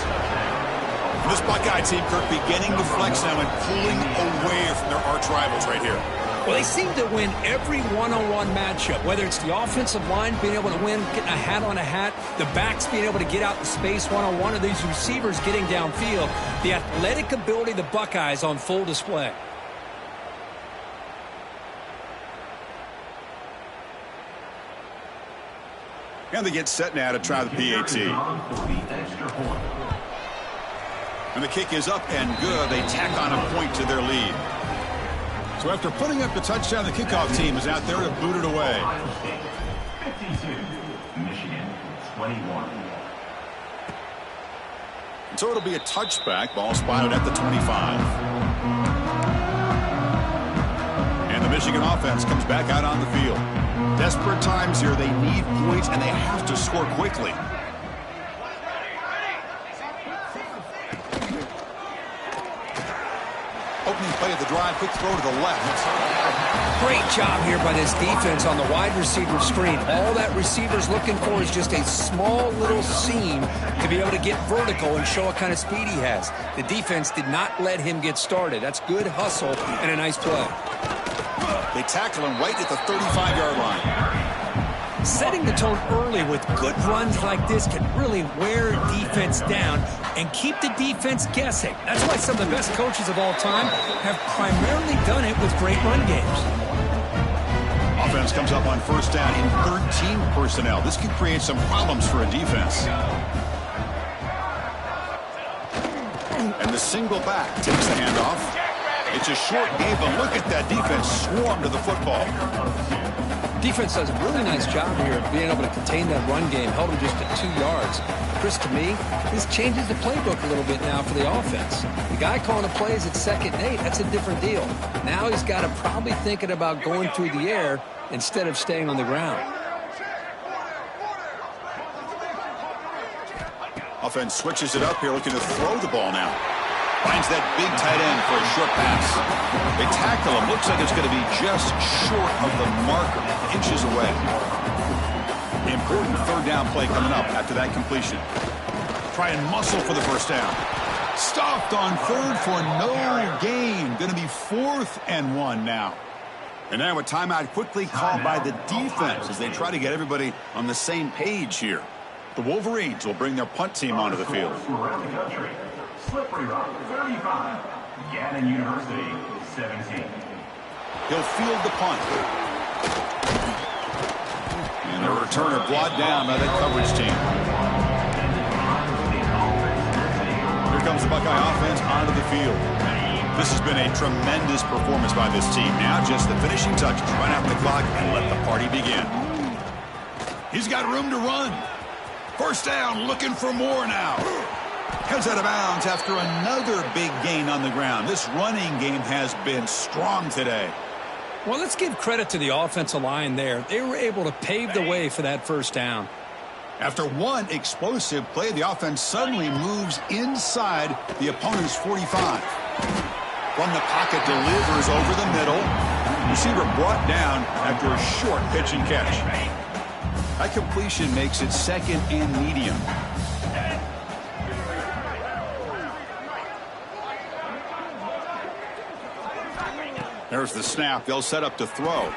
This Buckeye team, Kirk, beginning to flex now and pulling away from their arch rivals right here.
Well, they seem to win every one-on-one matchup, whether it's the offensive line being able to win, getting a hat on a hat, the backs being able to get out in space one-on-one, or these receivers getting downfield. The athletic ability of the Buckeyes on full display.
And they get set now to try the PAT. And the kick is up and good. They tack on a point to their lead. So after putting up the touchdown, the kickoff team is out there to boot it away.
52, Michigan 21.
So it'll be a touchback. Ball spotted at the 25. And the Michigan offense comes back out on the field. Desperate times here. They need points, and they have to score quickly. Opening play of the drive, quick throw to the left.
Great job here by this defense on the wide receiver screen. All that receiver's looking for is just a small little seam to be able to get vertical and show what kind of speed he has. The defense did not let him get started. That's good hustle and a nice play.
They tackle him right at the 35-yard line.
Setting the tone early with good runs like this can really wear defense down and keep the defense guessing. That's why some of the best coaches of all time have primarily done it with great run games.
Offense comes up on first down in 13 personnel. This could create some problems for a defense. And the single back takes the handoff. It's a short game, but look at that defense swarm to the football.
Defense does a really nice job here of being able to contain that run game, held him just at 2 yards. Chris, to me, this changes the playbook a little bit now for the offense. The guy calling the plays at 2nd and 8, that's a different deal. Now he's got to probably thinking about going through the air instead of staying on the ground.
Offense switches it up here, looking to throw the ball now. Finds that big tight end for a short pass. They tackle him. Looks like it's going to be just short of the marker, inches away. Important third down play coming up after that completion. Try and muscle for the first down. Stopped on third for no gain. Going to be 4th and 1 now. And now a timeout quickly called by the defense as they try to get everybody on the same page here. The Wolverines will bring their punt team onto the field.
Around the country. Slippery Rock 35, Gannon University 17.
He'll field the punt. And the returner brought down by that coverage team. Here comes the Buckeye offense onto the field. This has been a tremendous performance by this team. Now just the finishing touches. Run out the clock and let the party begin. He's got room to run. First down, looking for more now. Heads out of bounds after another big gain on the ground. This running game has been strong today.
Well, let's give credit to the offensive line there. They were able to pave the way for that first down.
After one explosive play, the offense suddenly moves inside the opponent's 45. From the pocket, delivers over the middle. Receiver brought down after a short pitch and catch. That completion makes it 2nd and medium. There's the snap. They'll set up to throw.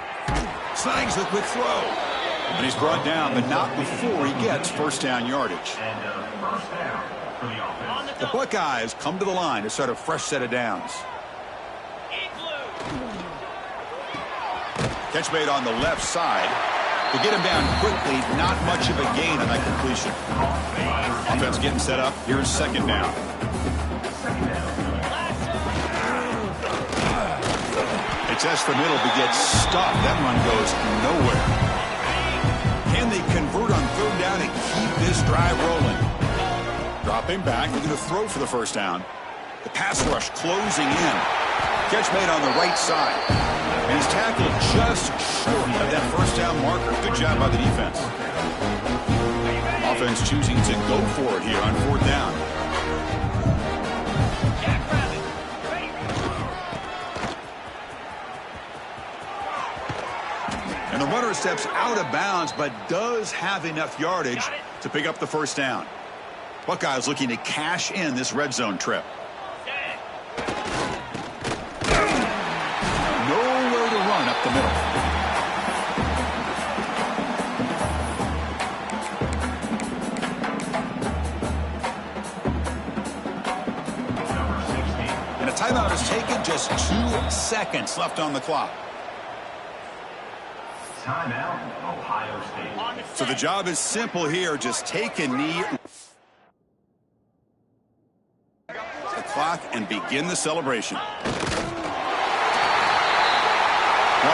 Snags the quick throw. And he's brought down, but not before he gets first down yardage. The Buckeyes come to the line to start a fresh set of downs. Catch made on the left side. To get him down quickly, not much of a gain on that completion. Offense getting set up. Here's 2nd down. It's S for middle, but gets stopped. That run goes nowhere. Can they convert on 3rd down and keep this drive rolling? Dropping back, looking to throw for the first down. The pass rush closing in. Catch made on the right side. And he's tackled just short of that first down marker. Good job by the defense. Offense choosing to go for it here on 4th down. runner steps out of bounds, but does have enough yardage to pick up the first down. Buckeyes looking to cash in this red zone trip. Nowhere to run up the middle. And a timeout is taken, just 2 seconds left on the clock.
Timeout, Ohio State.
So the job is simple here. Just take a knee. The clock and begin the celebration. Well,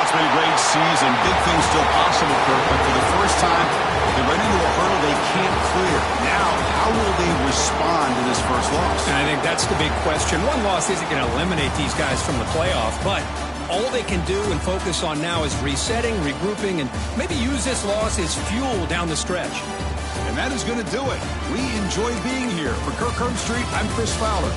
it's been a great season. Big things still possible, Kirk, but for the first time, they run into a hurdle they can't clear. Now, how will they respond to this first loss?
And I think that's the big question. One loss isn't going to eliminate these guys from the playoff, but all they can do and focus on now is resetting, regrouping, and maybe use this loss as fuel down the stretch.
And that is going to do it. We enjoy being here. For Kirk Herbstreit, I'm Chris Fowler.